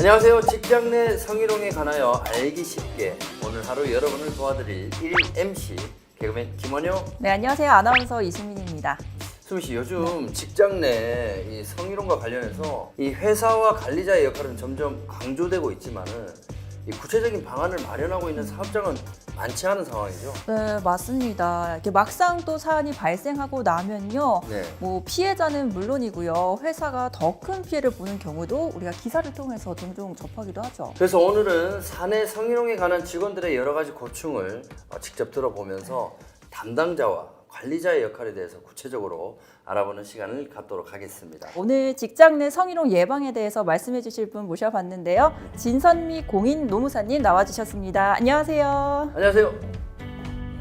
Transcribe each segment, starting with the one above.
안녕하세요. 직장 내 성희롱에 관하여 알기 쉽게 오늘 하루 여러분을 도와드릴 1MC 개그맨 김원효. 네, 안녕하세요. 아나운서 이수민입니다. 수민 씨, 요즘 직장 내 이 성희롱과 관련해서 이 회사와 관리자의 역할은 점점 강조되고 있지만은 이 구체적인 방안을 마련하고 있는 사업장은 많지 않은 상황이죠. 네, 맞습니다. 이렇게 막상 또 사안이 발생하고 나면요. 네. 뭐 피해자는 물론이고요. 회사가 더 큰 피해를 보는 경우도 우리가 기사를 통해서 종종 접하기도 하죠. 그래서 오늘은 사내 성희롱에 관한 직원들의 여러 가지 고충을 직접 들어보면서 담당자와 관리자의 역할에 대해서 구체적으로 알아보는 시간을 갖도록 하겠습니다. 오늘 직장 내 성희롱 예방에 대해서 말씀해 주실 분 모셔봤는데요. 진선미 공인 노무사님 나와주셨습니다. 안녕하세요. 안녕하세요.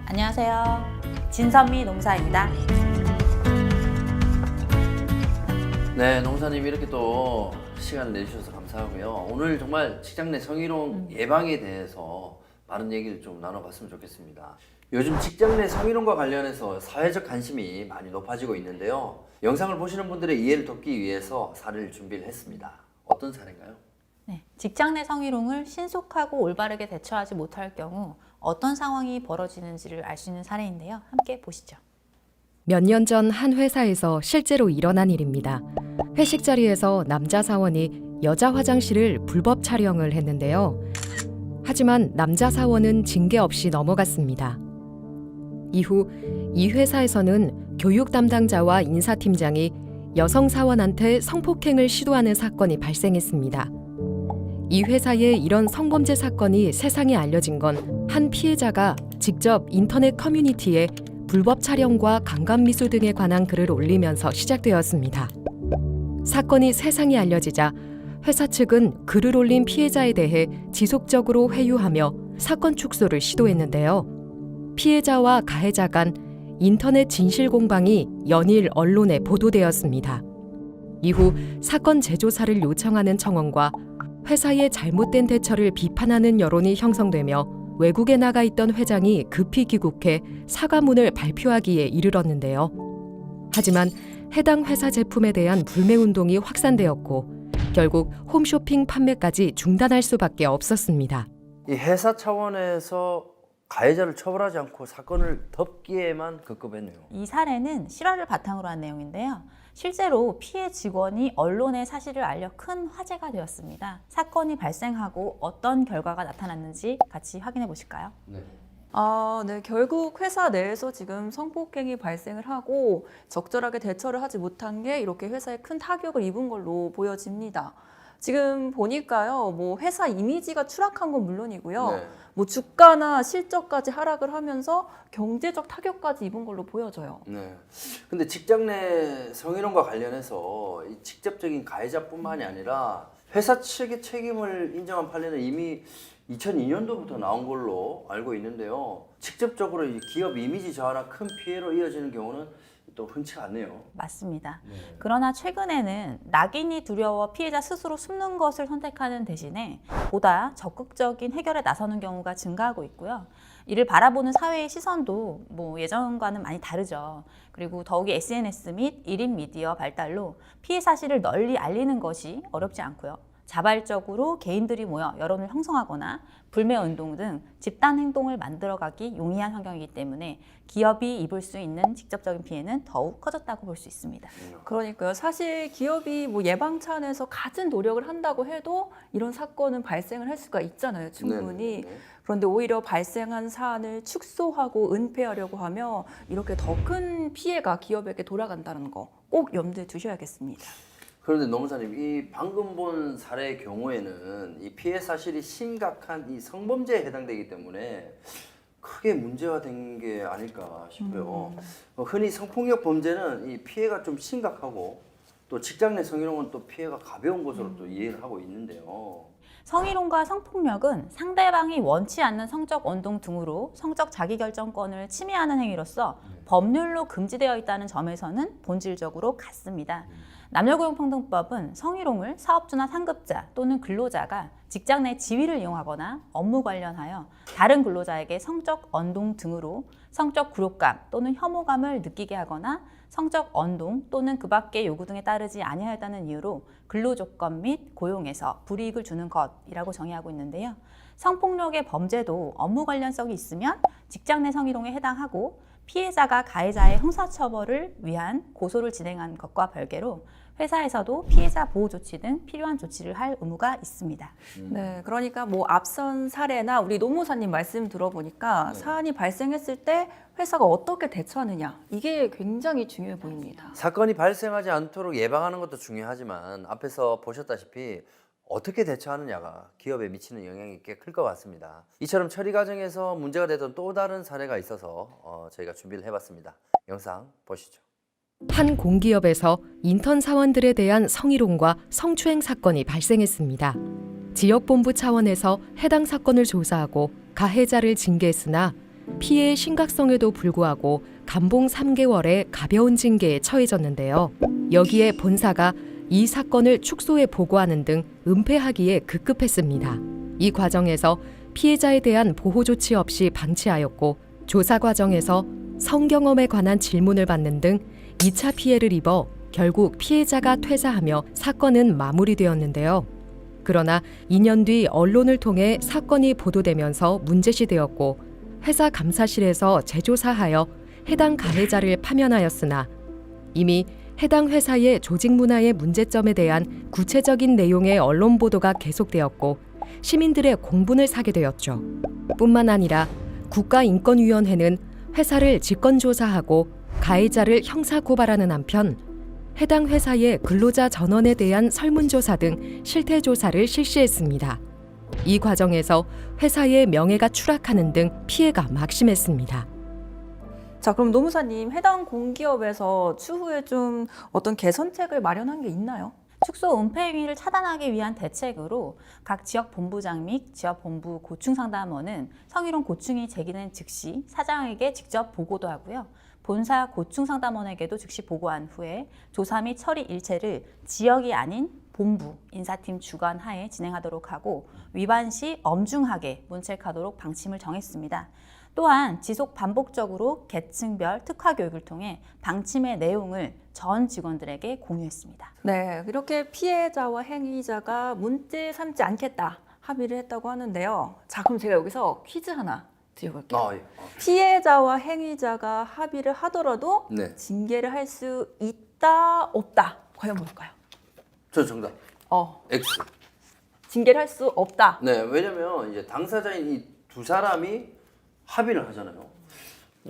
안녕하세요. 진선미 노무사입니다. 네, 노무사님 이렇게 또 시간을 내주셔서 감사하고요. 오늘 정말 직장 내 성희롱 예방에 대해서 많은 얘기를 좀 나눠봤으면 좋겠습니다. 요즘 직장 내 성희롱과 관련해서 사회적 관심이 많이 높아지고 있는데요. 영상을 보시는 분들의 이해를 돕기 위해서 사례를 준비를 했습니다. 어떤 사례인가요? 네, 직장 내 성희롱을 신속하고 올바르게 대처하지 못할 경우 어떤 상황이 벌어지는지를 알 수 있는 사례인데요. 함께 보시죠. 몇 년 전 한 회사에서 실제로 일어난 일입니다. 회식 자리에서 남자 사원이 여자 화장실을 불법 촬영을 했는데요. 하지만 남자 사원은 징계 없이 넘어갔습니다. 이후 이 회사에서는 교육 담당자와 인사팀장이 여성 사원한테 성폭행을 시도하는 사건이 발생했습니다. 이 회사의 이런 성범죄 사건이 세상에 알려진 건 한 피해자가 직접 인터넷 커뮤니티에 불법 촬영과 강간미수 등에 관한 글을 올리면서 시작되었습니다. 사건이 세상에 알려지자 회사 측은 글을 올린 피해자에 대해 지속적으로 회유하며 사건 축소를 시도했는데요. 피해자와 가해자 간 인터넷 진실 공방이 연일 언론에 보도되었습니다. 이후 사건 재조사를 요청하는 청원과 회사의 잘못된 대처를 비판하는 여론이 형성되며 외국에 나가 있던 회장이 급히 귀국해 사과문을 발표하기에 이르렀는데요. 하지만 해당 회사 제품에 대한 불매운동이 확산되었고 결국 홈쇼핑 판매까지 중단할 수밖에 없었습니다. 이 회사 차원에서 가해자를 처벌하지 않고 사건을 덮기에만 급급했네요. 이 사례는 실화를 바탕으로 한 내용인데요. 실제로 피해 직원이 언론에 사실을 알려 큰 화제가 되었습니다. 사건이 발생하고 어떤 결과가 나타났는지 같이 확인해 보실까요? 네. 네. 결국 회사 내에서 지금 성폭행이 발생을 하고 적절하게 대처를 하지 못한 게 이렇게 회사에 큰 타격을 입은 걸로 보여집니다. 지금 보니까요, 뭐 회사 이미지가 추락한 건 물론이고요. 네. 뭐 주가나 실적까지 하락을 하면서 경제적 타격까지 입은 걸로 보여져요. 네. 근데 직장 내 성희롱과 관련해서 이 직접적인 가해자뿐만이 아니라 회사 측의 책임을 인정한 판례는 이미 2002년도부터 나온 걸로 알고 있는데요. 직접적으로 이 기업 이미지 저하나 큰 피해로 이어지는 경우는 또 흔치 않네요. 맞습니다. 네. 그러나 최근에는 낙인이 두려워 피해자 스스로 숨는 것을 선택하는 대신에 보다 적극적인 해결에 나서는 경우가 증가하고 있고요. 이를 바라보는 사회의 시선도 뭐 예전과는 많이 다르죠. 그리고 더욱이 SNS 및 1인 미디어 발달로 피해 사실을 널리 알리는 것이 어렵지 않고요. 자발적으로 개인들이 모여 여론을 형성하거나 불매운동 등 집단 행동을 만들어가기 용이한 환경이기 때문에 기업이 입을 수 있는 직접적인 피해는 더욱 커졌다고 볼 수 있습니다. 그러니까요. 사실 기업이 뭐 예방 차원에서 갖은 노력을 한다고 해도 이런 사건은 발생을 할 수가 있잖아요. 충분히. 네네네. 그런데 오히려 발생한 사안을 축소하고 은폐하려고 하면 이렇게 더 큰 피해가 기업에게 돌아간다는 거 꼭 염두에 두셔야겠습니다. 그런데 노무사님, 이 방금 본 사례의 경우에는 이 피해 사실이 심각한 이 성범죄에 해당되기 때문에 크게 문제화된 게 아닐까 싶어요. 흔히 성폭력 범죄는 이 피해가 좀 심각하고 또 직장 내 성희롱은 또 피해가 가벼운 것으로 또 이해를 하고 있는데요. 성희롱과 성폭력은 상대방이 원치 않는 성적 원동 등으로 성적 자기결정권을 침해하는 행위로서 법률로 금지되어 있다는 점에서는 본질적으로 같습니다. 남녀고용평등법은 성희롱을 사업주나 상급자 또는 근로자가 직장 내 지위를 이용하거나 업무 관련하여 다른 근로자에게 성적 언동 등으로 성적 굴욕감 또는 혐오감을 느끼게 하거나 성적 언동 또는 그 밖의 요구 등에 따르지 아니하였다는 이유로 근로조건 및 고용에서 불이익을 주는 것이라고 정의하고 있는데요. 성폭력의 범죄도 업무 관련성이 있으면 직장 내 성희롱에 해당하고 피해자가 가해자의 형사처벌을 위한 고소를 진행한 것과 별개로 회사에서도 피해자 보호 조치 등 필요한 조치를 할 의무가 있습니다. 네, 그러니까 뭐 앞선 사례나 우리 노무사님 말씀 들어보니까 사안이 발생했을 때 회사가 어떻게 대처하느냐 이게 굉장히 중요해 보입니다. 사건이 발생하지 않도록 예방하는 것도 중요하지만 앞에서 보셨다시피 어떻게 대처하느냐가 기업에 미치는 영향이 꽤 클 것 같습니다. 이처럼 처리 과정에서 문제가 되던 또 다른 사례가 있어서 저희가 준비를 해봤습니다. 영상 보시죠. 한 공기업에서 인턴 사원들에 대한 성희롱과 성추행 사건이 발생했습니다. 지역본부 차원에서 해당 사건을 조사하고 가해자를 징계했으나 피해의 심각성에도 불구하고 감봉 3개월의 가벼운 징계에 처해졌는데요. 여기에 본사가 이 사건을 축소에 보고하는 등 은폐하기에 급급했습니다. 이 과정에서 피해자에 대한 보호 조치 없이 방치하였고 조사 과정에서 성경험에 관한 질문을 받는 등 2차 피해를 입어 결국 피해자가 퇴사하며 사건은 마무리되었는데요. 그러나 2년 뒤 언론을 통해 사건이 보도되면서 문제시되었고 회사 감사실에서 재조사하여 해당 가해자를 파면하였으나 이미 해당 회사의 조직 문화의 문제점에 대한 구체적인 내용의 언론 보도가 계속되었고 시민들의 공분을 사게 되었죠. 뿐만 아니라 국가인권위원회는 회사를 직권조사하고 가해자를 형사고발하는 한편 해당 회사의 근로자 전원에 대한 설문조사 등 실태조사를 실시했습니다. 이 과정에서 회사의 명예가 추락하는 등 피해가 막심했습니다. 자, 그럼 노무사님 해당 공기업에서 추후에 좀 어떤 개선책을 마련한 게 있나요? 축소 은폐 행위를 차단하기 위한 대책으로 각 지역 본부장 및 지역 본부 고충상담원은 성희롱 고충이 제기된 즉시 사장에게 직접 보고도 하고요. 본사 고충상담원에게도 즉시 보고한 후에 조사 및 처리 일체를 지역이 아닌 본부 인사팀 주관 하에 진행하도록 하고 위반 시 엄중하게 문책하도록 방침을 정했습니다. 또한 지속 반복적으로 계층별 특화 교육을 통해 방침의 내용을 전 직원들에게 공유했습니다. 네, 이렇게 피해자와 행위자가 문제 삼지 않겠다 합의를 했다고 하는데요. 자, 그럼 제가 여기서 퀴즈 하나 드려볼게요. 예. 피해자와 행위자가 합의를 하더라도 네. 징계를 할 수 있다, 없다. 과연 뭘까요? 저 정답. X. 징계를 할 수 없다. 네, 왜냐면 이제 당사자인 이 두 사람이 합의를 하잖아요.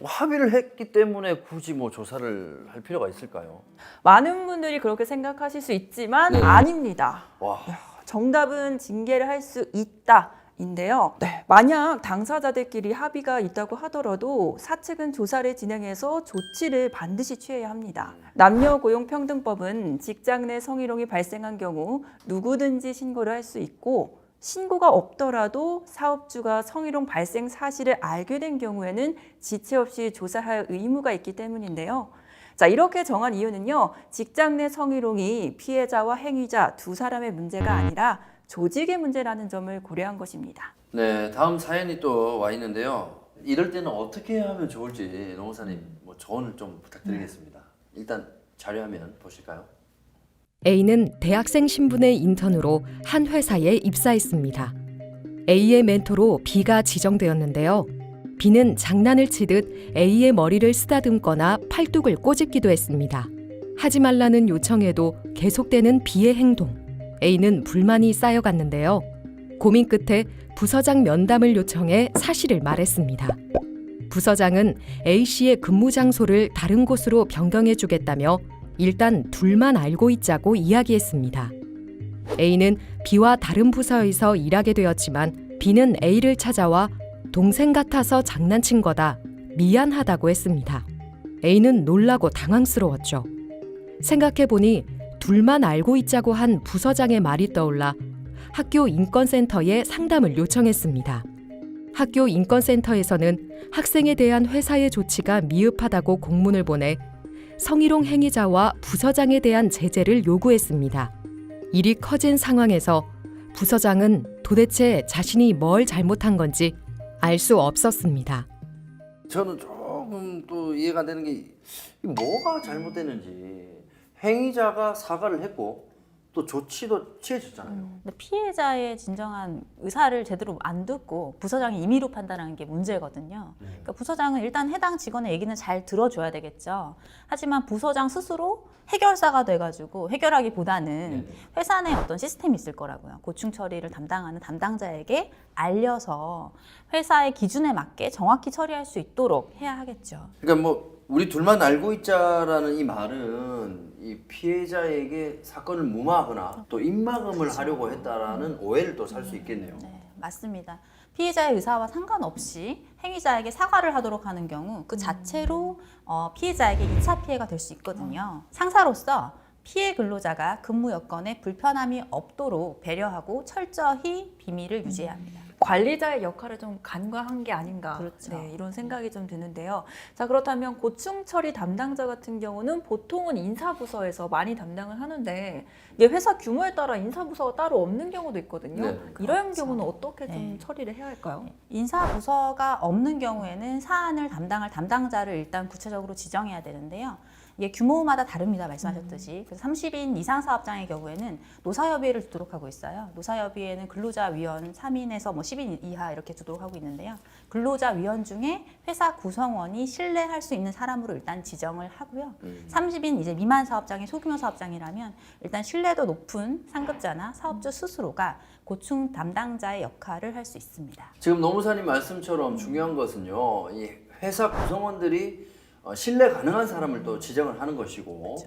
합의를 했기 때문에 굳이 뭐 조사를 할 필요가 있을까요? 많은 분들이 그렇게 생각하실 수 있지만 네. 아닙니다. 와. 정답은 징계를 할 수 있다. 인데요. 네, 만약 당사자들끼리 합의가 있다고 하더라도 사측은 조사를 진행해서 조치를 반드시 취해야 합니다. 남녀고용평등법은 직장 내 성희롱이 발생한 경우 누구든지 신고를 할 수 있고 신고가 없더라도 사업주가 성희롱 발생 사실을 알게 된 경우에는 지체 없이 조사할 의무가 있기 때문인데요. 자, 이렇게 정한 이유는요. 직장 내 성희롱이 피해자와 행위자 두 사람의 문제가 아니라 조직의 문제라는 점을 고려한 것입니다. 네, 다음 사연이 또 와 있는데요. 이럴 때는 어떻게 하면 좋을지 노무사님 뭐 조언을 좀 부탁드리겠습니다. 일단 자료화면 보실까요? A는 대학생 신분의 인턴으로 한 회사에 입사했습니다. A의 멘토로 B가 지정되었는데요. B는 장난을 치듯 A의 머리를 쓰다듬거나 팔뚝을 꼬집기도 했습니다. 하지 말라는 요청에도 계속되는 B의 행동. A는 불만이 쌓여갔는데요. 고민 끝에 부서장 면담을 요청해 사실을 말했습니다. 부서장은 A씨의 근무 장소를 다른 곳으로 변경해주겠다며 일단 둘만 알고 있자고 이야기했습니다. A는 B와 다른 부서에서 일하게 되었지만 B는 A를 찾아와 동생 같아서 장난친 거다, 미안하다고 했습니다. A는 놀라고 당황스러웠죠. 생각해보니 둘만 알고 있자고 한 부서장의 말이 떠올라 학교 인권센터에 상담을 요청했습니다. 학교 인권센터에서는 학생에 대한 회사의 조치가 미흡하다고 공문을 보내 성희롱 행위자와 부서장에 대한 제재를 요구했습니다. 일이 커진 상황에서 부서장은 도대체 자신이 뭘 잘못한 건지 알 수 없었습니다. 저는 조금 또 이해가 안 되는 게 이게 뭐가 잘못됐는지 행위자가 사과를 했고 또 조치도 취해졌잖아요. 근데 피해자의 진정한 의사를 제대로 안 듣고 부서장이 임의로 판단하는 게 문제거든요. 그러니까 부서장은 일단 해당 직원의 얘기는 잘 들어줘야 되겠죠. 하지만 부서장 스스로 해결사가 돼가지고 해결하기보다는 회사 내 어떤 시스템이 있을 거라고요. 고충 처리를 담당하는 담당자에게 알려서 회사의 기준에 맞게 정확히 처리할 수 있도록 해야 하겠죠. 그러니까 뭐 우리 둘만 알고 있자라는 이 말은 이 피해자에게 사건을 무마하거나 또 입막음을 하려고 했다라는 오해를 또 살 수 있겠네요. 네, 맞습니다. 피해자의 의사와 상관없이 행위자에게 사과를 하도록 하는 경우 그 자체로 피해자에게 2차 피해가 될 수 있거든요. 상사로서 피해 근로자가 근무 여건에 불편함이 없도록 배려하고 철저히 비밀을 유지해야 합니다. 관리자의 역할을 좀 간과한 게 아닌가, 그렇죠. 네, 이런 생각이 좀 드는데요. 자, 그렇다면 고충 처리 담당자 같은 경우는 보통은 인사부서에서 많이 담당을 하는데 이게 회사 규모에 따라 인사부서가 따로 없는 경우도 있거든요. 네, 이런 그렇죠. 경우는 어떻게 좀 네. 처리를 해야 할까요? 인사부서가 없는 경우에는 사안을 담당할 담당자를 일단 구체적으로 지정해야 되는데요. 이게 규모마다 다릅니다. 말씀하셨듯이. 그래서 30인 이상 사업장의 경우에는 노사협의회를 두도록 하고 있어요. 노사협의회는 근로자위원 3인에서 뭐 10인 이하 이렇게 두도록 하고 있는데요. 근로자위원 중에 회사 구성원이 신뢰할 수 있는 사람으로 일단 지정을 하고요. 30인 이제 미만 사업장이 소규모 사업장이라면 일단 신뢰도 높은 상급자나 사업주 스스로가 고충 담당자의 역할을 할 수 있습니다. 지금 노무사님 말씀처럼 중요한 것은요, 이 회사 구성원들이 신뢰 가능한 사람을 또 지정을 하는 것이고,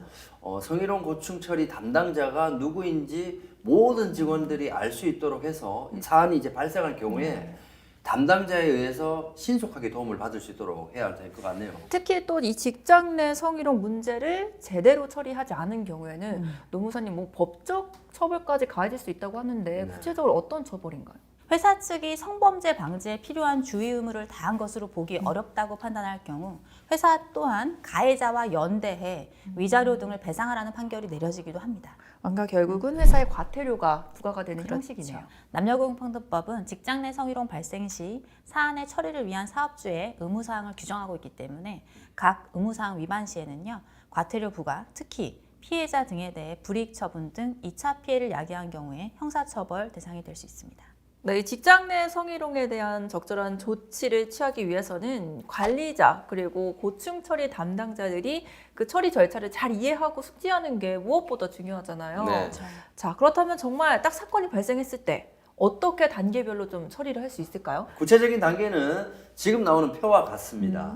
성희롱 고충 처리 담당자가 누구인지 모든 직원들이 알 수 있도록 해서 이 사안이 이제 발생할 경우에 담당자에 의해서 신속하게 도움을 받을 수 있도록 해야 될 것 같네요. 특히 또 이 직장 내 성희롱 문제를 제대로 처리하지 않은 경우에는 노무사님 뭐 법적 처벌까지 가해질 수 있다고 하는데 구체적으로 어떤 처벌인가요? 회사 측이 성범죄 방지에 필요한 주의 의무를 다한 것으로 보기 어렵다고 판단할 경우 회사 또한 가해자와 연대해 위자료 등을 배상하라는 판결이 내려지기도 합니다. 뭔가 결국은 회사의 과태료가 부과가 되는 형식이네요. 남녀고용평등법은 직장 내 성희롱 발생 시 사안의 처리를 위한 사업주의 의무사항을 규정하고 있기 때문에 각 의무사항 위반 시에는요, 과태료 부과, 특히 피해자 등에 대해 불이익 처분 등 2차 피해를 야기한 경우에 형사처벌 대상이 될 수 있습니다. 네, 이 직장 내 성희롱에 대한 적절한 조치를 취하기 위해서는 관리자 그리고 고충 처리 담당자들이 그 처리 절차를 잘 이해하고 숙지하는 게 무엇보다 중요하잖아요. 네. 자, 그렇다면 정말 딱 사건이 발생했을 때 어떻게 단계별로 좀 처리를 할 수 있을까요? 구체적인 단계는 지금 나오는 표와 같습니다.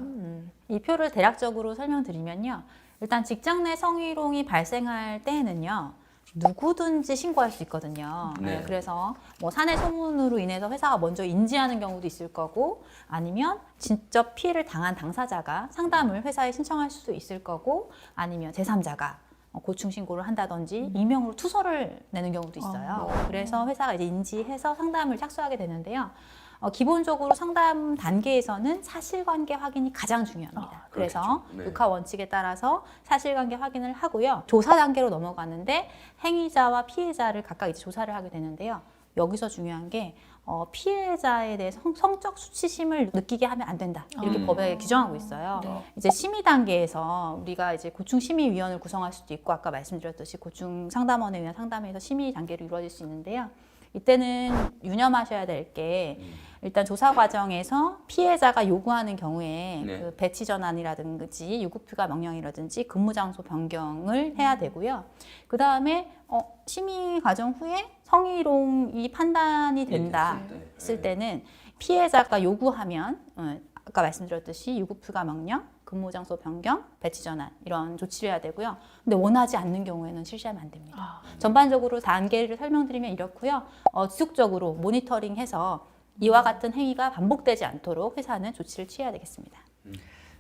이 표를 대략적으로 설명드리면요. 일단 직장 내 성희롱이 발생할 때에는요, 누구든지 신고할 수 있거든요. 네. 그래서 뭐 사내 소문으로 인해서 회사가 먼저 인지하는 경우도 있을 거고, 아니면 직접 피해를 당한 당사자가 상담을 회사에 신청할 수도 있을 거고, 아니면 제3자가 고충 신고를 한다든지 익명으로 투서를 내는 경우도 있어요. 그래서 회사가 이제 인지해서 상담을 착수하게 되는데요. 기본적으로 상담 단계에서는 사실관계 확인이 가장 중요합니다. 그래서 네. 육하 원칙에 따라서 사실관계 확인을 하고요. 조사 단계로 넘어가는데 행위자와 피해자를 각각 이제 조사를 하게 되는데요. 여기서 중요한 게 피해자에 대해 성적 수치심을 느끼게 하면 안 된다. 이렇게 법에 규정하고 있어요. 이제 심의 단계에서 우리가 이제 고충심의위원을 구성할 수도 있고, 아까 말씀드렸듯이 고충 상담원에 의한 상담에서 심의 단계로 이루어질 수 있는데요. 이때는 유념하셔야 될 게, 일단 조사 과정에서 피해자가 요구하는 경우에 네. 그 배치 전환이라든지 유급휴가 명령이라든지 근무 장소 변경을 해야 되고요. 그 다음에 심의 과정 후에 성희롱이 판단이 된다 했을 때는 피해자가 요구하면 아까 말씀드렸듯이 유급휴가 명령, 근무 장소 변경, 배치 전환 이런 조치를 해야 되고요. 근데 원하지 않는 경우에는 실시하면 안 됩니다. 전반적으로 단계를 설명드리면 이렇고요. 지속적으로 모니터링해서 이와 같은 행위가 반복되지 않도록 회사는 조치를 취해야 되겠습니다.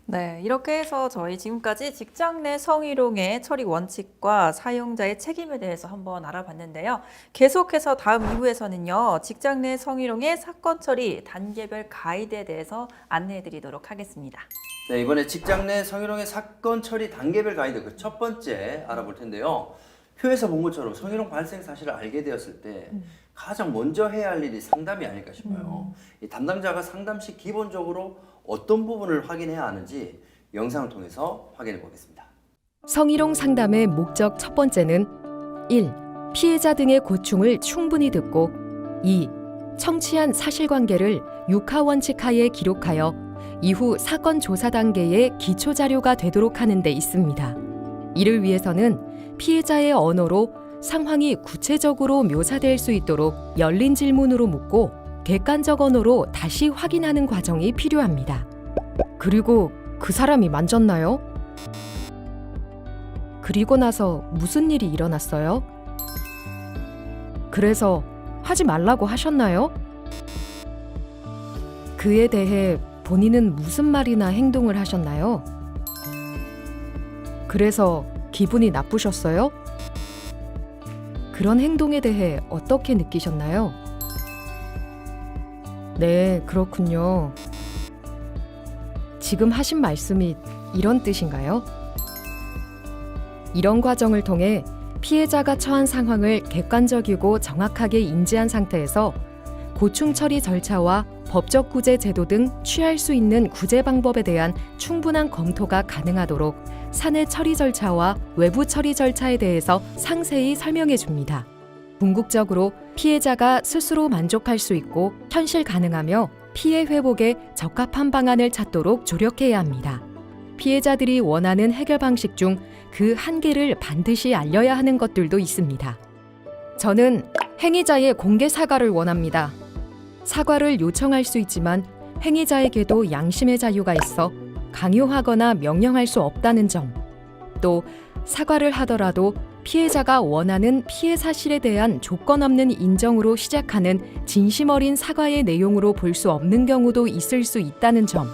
네, 이렇게 해서 저희 지금까지 직장 내 성희롱의 처리 원칙과 사용자의 책임에 대해서 한번 알아봤는데요. 계속해서 다음 2부에서는요, 직장 내 성희롱의 사건 처리 단계별 가이드에 대해서 안내해 드리도록 하겠습니다. 네, 이번에 직장 내 성희롱의 사건 처리 단계별 가이드 그 첫 번째 알아볼 텐데요. 표에서 본 것처럼 성희롱 발생 사실을 알게 되었을 때 가장 먼저 해야 할 일이 상담이 아닐까 싶어요. 이 담당자가 상담 시 기본적으로 어떤 부분을 확인해야 하는지 영상을 통해서 확인해 보겠습니다. 성희롱 상담의 목적 첫 번째는 1. 피해자 등의 고충을 충분히 듣고 2. 청취한 사실관계를 육하원칙 하에 기록하여 이후 사건 조사 단계의 기초 자료가 되도록 하는 데 있습니다. 이를 위해서는 피해자의 언어로 상황이 구체적으로 묘사될 수 있도록 열린 질문으로 묻고 객관적 언어로 다시 확인하는 과정이 필요합니다. 그리고 그 사람이 만졌나요? 그리고 나서 무슨 일이 일어났어요? 그래서 하지 말라고 하셨나요? 그에 대해 본인은 무슨 말이나 행동을 하셨나요? 그래서 기분이 나쁘셨어요? 그런 행동에 대해 어떻게 느끼셨나요? 네, 그렇군요. 지금 하신 말씀이 이런 뜻인가요? 이런 과정을 통해 피해자가 처한 상황을 객관적이고 정확하게 인지한 상태에서 고충 처리 절차와 법적 구제 제도 등 취할 수 있는 구제 방법에 대한 충분한 검토가 가능하도록 사내 처리 절차와 외부 처리 절차에 대해서 상세히 설명해 줍니다. 궁극적으로 피해자가 스스로 만족할 수 있고 현실 가능하며 피해 회복에 적합한 방안을 찾도록 조력해야 합니다. 피해자들이 원하는 해결 방식 중 그 한계를 반드시 알려야 하는 것들도 있습니다. 저는 행위자의 공개 사과를 원합니다. 사과를 요청할 수 있지만 행위자에게도 양심의 자유가 있어 강요하거나 명령할 수 없다는 점. 또 사과를 하더라도 피해자가 원하는 피해 사실에 대한 조건 없는 인정으로 시작하는 진심 어린 사과의 내용으로 볼 수 없는 경우도 있을 수 있다는 점.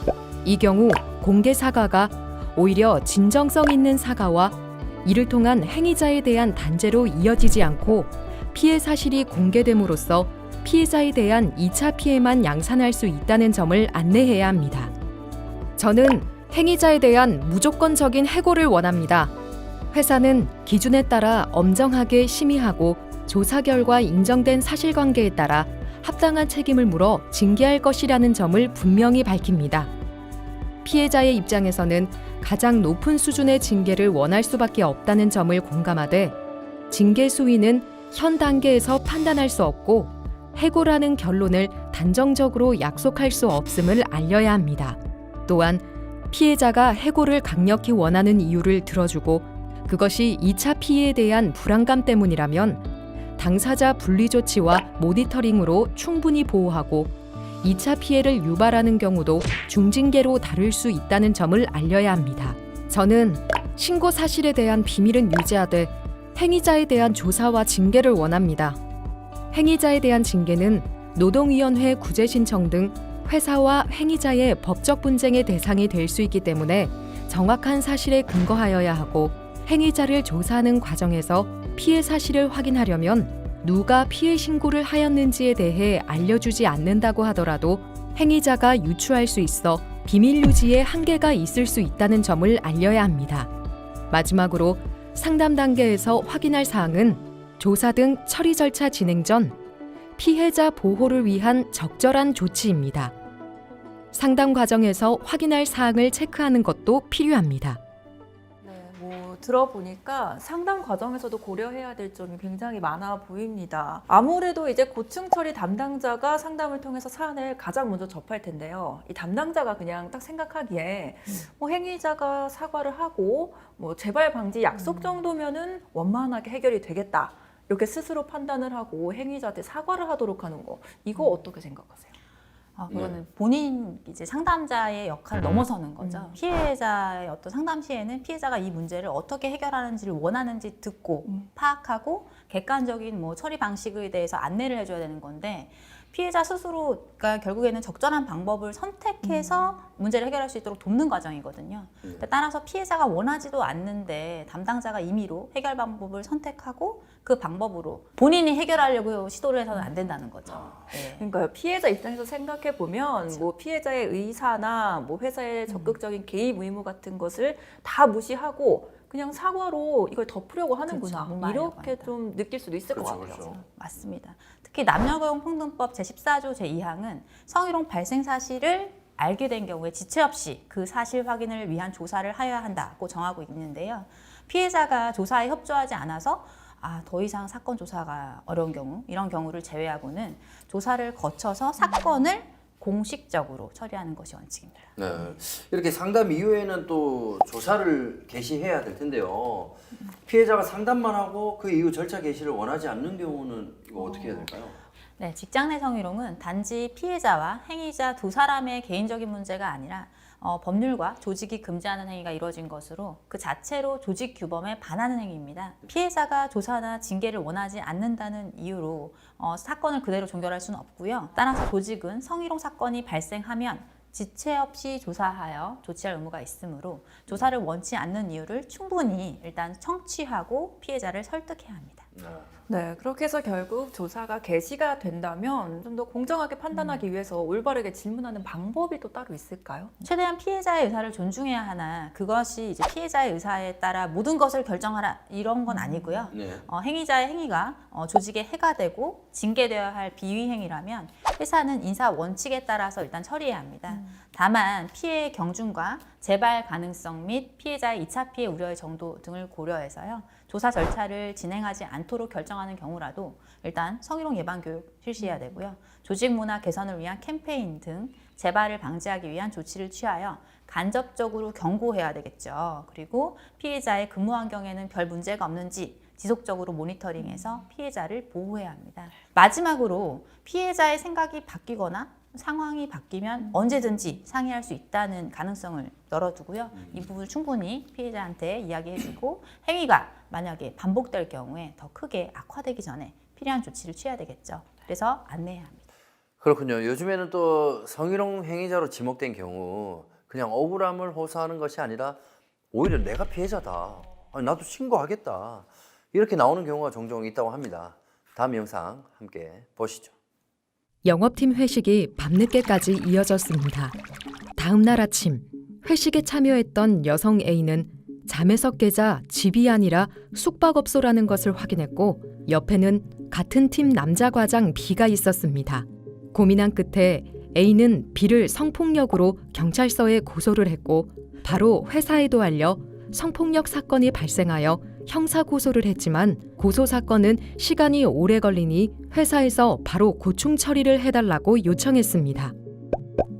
이 경우 공개 사과가 오히려 진정성 있는 사과와 이를 통한 행위자에 대한 단죄로 이어지지 않고 피해 사실이 공개됨으로써 피해자에 대한 2차 피해만 양산할 수 있다는 점을 안내해야 합니다. 저는 행위자에 대한 무조건적인 해고를 원합니다. 회사는 기준에 따라 엄정하게 심의하고 조사 결과 인정된 사실관계에 따라 합당한 책임을 물어 징계할 것이라는 점을 분명히 밝힙니다. 피해자의 입장에서는 가장 높은 수준의 징계를 원할 수밖에 없다는 점을 공감하되 징계 수위는 현 단계에서 판단할 수 없고 해고라는 결론을 단정적으로 약속할 수 없음을 알려야 합니다. 또한 피해자가 해고를 강력히 원하는 이유를 들어주고 그것이 2차 피해에 대한 불안감 때문이라면 당사자 분리 조치와 모니터링으로 충분히 보호하고 2차 피해를 유발하는 경우도 중징계로 다룰 수 있다는 점을 알려야 합니다. 저는 신고 사실에 대한 비밀은 유지하되 행위자에 대한 조사와 징계를 원합니다. 행위자에 대한 징계는 노동위원회 구제 신청 등 회사와 행위자의 법적 분쟁의 대상이 될 수 있기 때문에 정확한 사실에 근거하여야 하고 행위자를 조사하는 과정에서 피해 사실을 확인하려면 누가 피해 신고를 하였는지에 대해 알려주지 않는다고 하더라도 행위자가 유추할 수 있어 비밀 유지에 한계가 있을 수 있다는 점을 알려야 합니다. 마지막으로 상담 단계에서 확인할 사항은 조사 등 처리 절차 진행 전 피해자 보호를 위한 적절한 조치입니다. 상담 과정에서 확인할 사항을 체크하는 것도 필요합니다. 들어보니까 상담 과정에서도 고려해야 될 점이 굉장히 많아 보입니다. 아무래도 이제 고충 처리 담당자가 상담을 통해서 사안을 가장 먼저 접할 텐데요. 이 담당자가 그냥 딱 생각하기에 뭐 행위자가 사과를 하고 뭐 재발 방지 약속 정도면은 원만하게 해결이 되겠다. 이렇게 스스로 판단을 하고 행위자한테 사과를 하도록 하는 거. 이거 어떻게 생각하세요? 그거는 본인 이제 상담자의 역할을 넘어서는 거죠. 피해자의 어떤 상담 시에는 피해자가 이 문제를 어떻게 해결하는지를 원하는지 듣고 파악하고 객관적인 뭐 처리 방식에 대해서 안내를 해줘야 되는 건데 피해자 스스로가 결국에는 적절한 방법을 선택해서 문제를 해결할 수 있도록 돕는 과정이거든요. 따라서 피해자가 원하지도 않는데 담당자가 임의로 해결 방법을 선택하고 그 방법으로 본인이 해결하려고 시도를 해서는 안 된다는 거죠. 네. 그러니까 피해자 입장에서 생각해 보면 그렇죠. 뭐 피해자의 의사나 뭐 회사의 적극적인 개입 의무 같은 것을 다 무시하고 그냥 사과로 이걸 덮으려고 하는구나. 그렇죠. 무마하려고 이렇게 한다. 좀 느낄 수도 있을 것 그렇죠, 같아요. 그렇죠. 맞습니다. 특히 남녀고용평등법 제14조 제2항은 성희롱 발생 사실을 알게 된 경우에 지체 없이 그 사실 확인을 위한 조사를 하여야 한다고 정하고 있는데요. 피해자가 조사에 협조하지 않아서 더 이상 사건 조사가 어려운 경우, 이런 경우를 제외하고는 조사를 거쳐서 사건을 공식적으로 처리하는 것이 원칙입니다. 네. 이렇게 상담 이후에는 또 조사를 개시해야 될 텐데요. 피해자가 상담만 하고 그 이후 절차 개시를 원하지 않는 경우는 이거 어떻게 해야 될까요? 네, 직장 내 성희롱은 단지 피해자와 행위자 두 사람의 개인적인 문제가 아니라 법률과 조직이 금지하는 행위가 이루어진 것으로 그 자체로 조직 규범에 반하는 행위입니다. 피해자가 조사나 징계를 원하지 않는다는 이유로 사건을 그대로 종결할 수는 없고요. 따라서 조직은 성희롱 사건이 발생하면 지체 없이 조사하여 조치할 의무가 있으므로 조사를 원치 않는 이유를 충분히 일단 청취하고 피해자를 설득해야 합니다. 네, 그렇게 해서 결국 조사가 개시가 된다면 좀 더 공정하게 판단하기 위해서 올바르게 질문하는 방법이 또 따로 있을까요? 최대한 피해자의 의사를 존중해야 하나 그것이 이제 피해자의 의사에 따라 모든 것을 결정하라 이런 건 아니고요. 네. 행위자의 행위가 조직에 해가 되고 징계되어야 할 비위 행위라면 회사는 인사 원칙에 따라서 일단 처리해야 합니다. 다만 피해의 경중과 재발 가능성 및 피해자의 2차 피해 우려의 정도 등을 고려해서요. 조사 절차를 진행하지 않도록 결정하는 경우라도 일단 성희롱 예방 교육 실시해야 되고요. 조직 문화 개선을 위한 캠페인 등 재발을 방지하기 위한 조치를 취하여 간접적으로 경고해야 되겠죠. 그리고 피해자의 근무 환경에는 별 문제가 없는지 지속적으로 모니터링해서 피해자를 보호해야 합니다. 마지막으로 피해자의 생각이 바뀌거나 상황이 바뀌면 언제든지 상의할 수 있다는 가능성을 열어두고요. 이 부분을 충분히 피해자한테 이야기해주고 행위가 만약에 반복될 경우에 더 크게 악화되기 전에 필요한 조치를 취해야 되겠죠. 그래서 안내해야 합니다. 그렇군요. 요즘에는 또 성희롱 행위자로 지목된 경우 그냥 억울함을 호소하는 것이 아니라 오히려 내가 피해자다. 아니, 나도 신고하겠다. 이렇게 나오는 경우가 종종 있다고 합니다. 다음 영상 함께 보시죠. 영업팀 회식이 밤늦게까지 이어졌습니다. 다음 날 아침 회식에 참여했던 여성 A는 잠에서 깨자 집이 아니라 숙박업소라는 것을 확인했고 옆에는 같은 팀 남자 과장 B가 있었습니다. 고민한 끝에 A는 B를 성폭력으로 경찰서에 고소를 했고 바로 회사에도 알려 성폭력 사건이 발생하여 형사 고소를 했지만 고소 사건은 시간이 오래 걸리니 회사에서 바로 고충 처리를 해달라고 요청했습니다.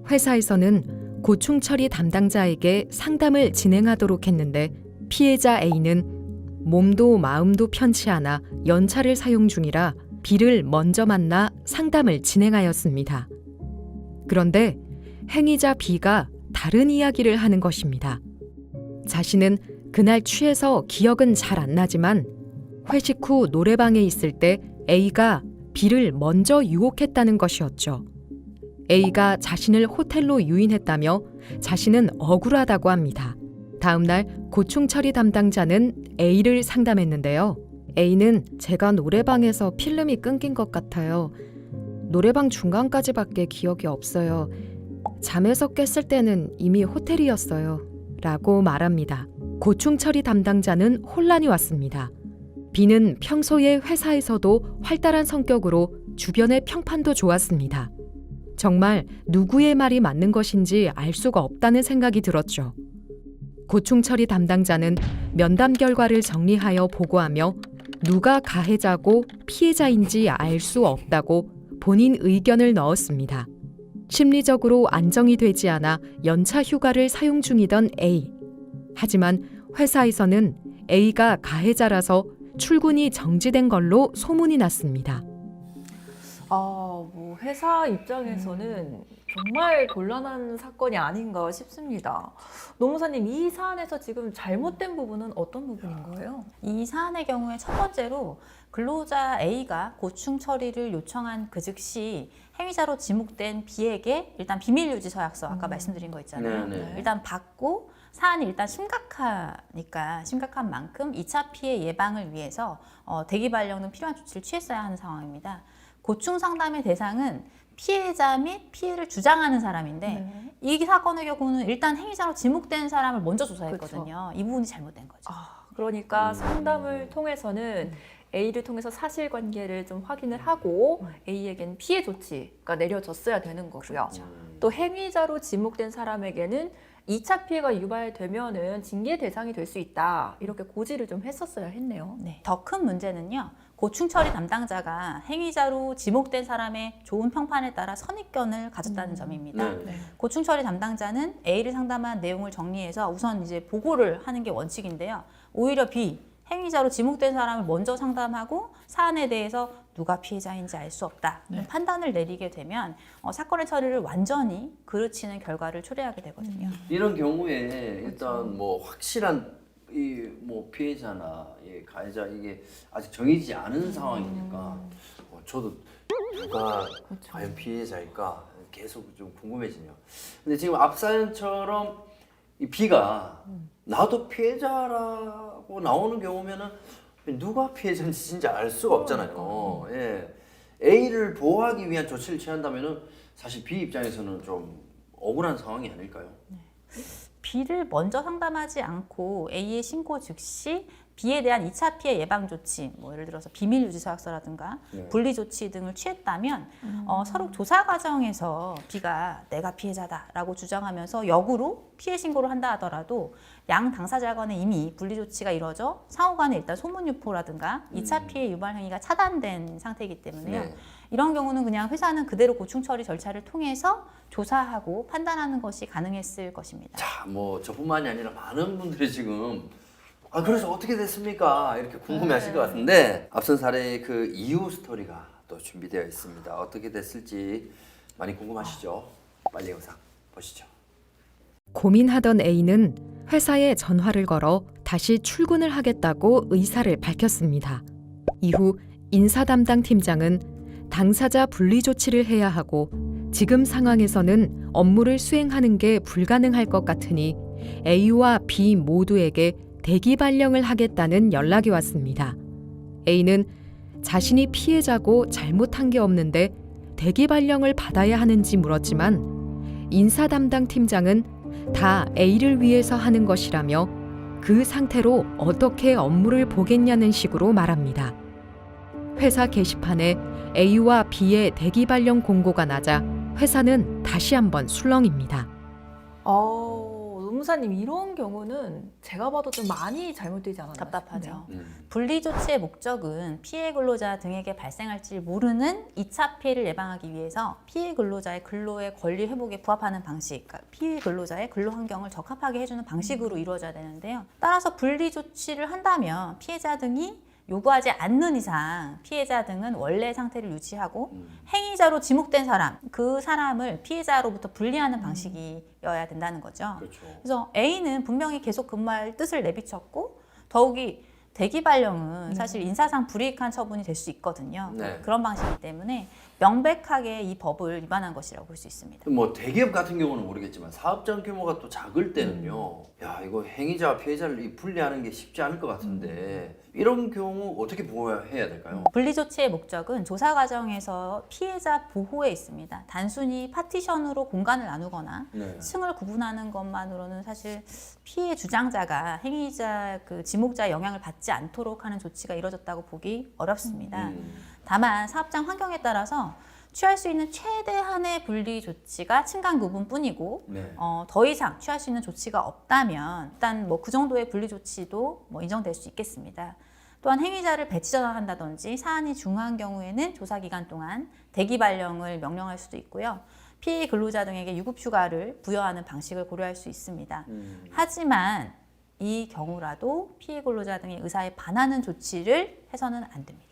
회사에서는 고충 처리 담당자에게 상담을 진행하도록 했는데 피해자 A는 몸도 마음도 편치 않아 연차를 사용 중이라 B를 먼저 만나 상담을 진행하였습니다. 그런데 행위자 B가 다른 이야기를 하는 것입니다. 자신은 그날 취해서 기억은 잘 안 나지만 회식 후 노래방에 있을 때 A가 B를 먼저 유혹했다는 것이었죠. A가 자신을 호텔로 유인했다며 자신은 억울하다고 합니다. 다음 날 고충 처리 담당자는 A를 상담했는데요. A는 제가 노래방에서 필름이 끊긴 것 같아요. 노래방 중간까지밖에 기억이 없어요. 잠에서 깼을 때는 이미 호텔이었어요. 라고 말합니다. 고충 처리 담당자는 혼란이 왔습니다. B는 평소에 회사에서도 활달한 성격으로 주변의 평판도 좋았습니다. 정말 누구의 말이 맞는 것인지 알 수가 없다는 생각이 들었죠. 고충 처리 담당자는 면담 결과를 정리하여 보고하며 누가 가해자고 피해자인지 알 수 없다고 본인 의견을 넣었습니다. 심리적으로 안정이 되지 않아 연차 휴가를 사용 중이던 A. 하지만 회사에서는 A가 가해자라서 출근이 정지된 걸로 소문이 났습니다. 회사 입장에서는 정말 곤란한 사건이 아닌가 싶습니다. 노무사님, 이 사안에서 지금 잘못된 부분은 어떤 부분인 거예요? 이 사안의 경우에 첫 번째로 근로자 A가 고충 처리를 요청한 그 즉시 행위자로 지목된 B에게 일단 비밀유지 서약서 아까 말씀드린 거 있잖아요. 네네. 일단 받고 사안이 일단 심각하니까 심각한 만큼 2차 피해 예방을 위해서 대기 발령 등 필요한 조치를 취했어야 하는 상황입니다. 고충 상담의 대상은 피해자 및 피해를 주장하는 사람인데 이 사건의 경우는 일단 행위자로 지목된 사람을 먼저 조사했거든요. 이 부분이 잘못된 거죠. 그러니까 상담을 통해서는 A를 통해서 사실관계를 좀 확인을 하고 A에게는 피해 조치가 내려졌어야 되는 거고요. 또 행위자로 지목된 사람에게는 2차 피해가 유발되면은 징계 대상이 될 수 있다. 이렇게 고지를 좀 했었어야 했네요. 네. 더 큰 문제는요. 고충 처리 담당자가 행위자로 지목된 사람의 좋은 평판에 따라 선입견을 가졌다는 점입니다. 네. 고충 처리 담당자는 A를 상담한 내용을 정리해서 우선 이제 보고를 하는 게 원칙인데요. 오히려 B, 행위자로 지목된 사람을 먼저 상담하고 사안에 대해서 누가 피해자인지 알 수 없다. 판단을 내리게 되면 사건의 처리를 완전히 그르치는 결과를 초래하게 되거든요. 이런 경우에 일단 뭐 확실한 이 뭐 피해자나 가해자 이게 아직 정해지지 않은 상황이니까 저도 누가 과연 피해자일까 계속 좀 궁금해지네요. 근데 지금 앞 사연처럼 이 B가 나도 피해자라고 나오는 경우면은 누가 피해자인지 진짜 알 수가 없잖아요. 예. A를 보호하기 위한 조치를 취한다면은 사실 B 입장에서는 좀 억울한 상황이 아닐까요? B를 먼저 상담하지 않고 A의 신고 즉시 B에 대한 2차 피해 예방 조치, 뭐 예를 들어서 비밀 유지 서약서라든가 분리 조치 등을 취했다면 서로 조사 과정에서 B가 내가 피해자다라고 주장하면서 역으로 피해 신고를 한다 하더라도 양 당사자 간에 이미 분리 조치가 이루어져 상호 간에 일단 소문 유포라든가 2차 피해 유발 행위가 차단된 상태이기 때문에요. 네. 이런 경우는 그냥 회사는 그대로 고충 처리 절차를 통해서 조사하고 판단하는 것이 가능했을 것입니다. 자, 뭐 저뿐만이 아니라 많은 분들이 지금 그래서 어떻게 됐습니까? 이렇게 궁금해하실 것 같은데 앞선 사례의 그 이후 스토리가 또 준비되어 있습니다. 어떻게 됐을지 많이 궁금하시죠? 빨리 영상 보시죠. 고민하던 A는 회사에 전화를 걸어 다시 출근을 하겠다고 의사를 밝혔습니다. 이후 인사 담당 팀장은 당사자 분리 조치를 해야 하고 지금 상황에서는 업무를 수행하는 게 불가능할 것 같으니 A와 B 모두에게 대기 발령을 하겠다는 연락이 왔습니다. A는 자신이 피해자고 잘못한 게 없는데 대기 발령을 받아야 하는지 물었지만 인사 담당 팀장은 다 A를 위해서 하는 것이라며 그 상태로 어떻게 업무를 보겠냐는 식으로 말합니다. 회사 게시판에 A와 B의 대기 발령 공고가 나자 회사는 다시 한번 술렁입니다. 노무사님 이런 경우는 제가 봐도 좀 많이 잘못되지 않았나 답답하죠. 싶네요. 분리 조치의 목적은 피해 근로자 등에게 발생할지 모르는 2차 피해를 예방하기 위해서 피해 근로자의 근로의 권리 회복에 부합하는 방식, 그러니까 피해 근로자의 근로 환경을 적합하게 해주는 방식으로 이루어져야 되는데요. 따라서 분리 조치를 한다면 피해자 등이 요구하지 않는 이상 피해자 등은 원래 상태를 유지하고 행위자로 지목된 사람, 그 사람을 피해자로부터 분리하는 방식이어야 된다는 거죠. 그렇죠. 그래서 A는 분명히 계속 근무할 뜻을 내비쳤고 더욱이 대기 발령은 사실 인사상 불이익한 처분이 될 수 있거든요. 네. 그런 방식이기 때문에 명백하게 이 법을 위반한 것이라고 볼 수 있습니다. 뭐 대기업 같은 경우는 모르겠지만 사업장 규모가 또 작을 때는요. 야, 이거 행위자와 피해자를 분리하는 게 쉽지 않을 것 같은데 이런 경우 어떻게 보호해야 될까요? 분리 조치의 목적은 조사 과정에서 피해자 보호에 있습니다. 단순히 파티션으로 공간을 나누거나 네. 층을 구분하는 것만으로는 사실 피해 주장자가 행위자 그 지목자의 영향을 받지 않도록 하는 조치가 이루어졌다고 보기 어렵습니다. 다만 사업장 환경에 따라서 취할 수 있는 최대한의 분리 조치가 층간 구분뿐이고 네. 더 이상 취할 수 있는 조치가 없다면 일단 뭐 그 정도의 분리 조치도 뭐 인정될 수 있겠습니다. 또한 행위자를 배치 전환한다든지 사안이 중요한 경우에는 조사 기간 동안 대기 발령을 명령할 수도 있고요. 피해 근로자 등에게 유급휴가를 부여하는 방식을 고려할 수 있습니다. 하지만 이 경우라도 피해 근로자 등의 의사에 반하는 조치를 해서는 안 됩니다.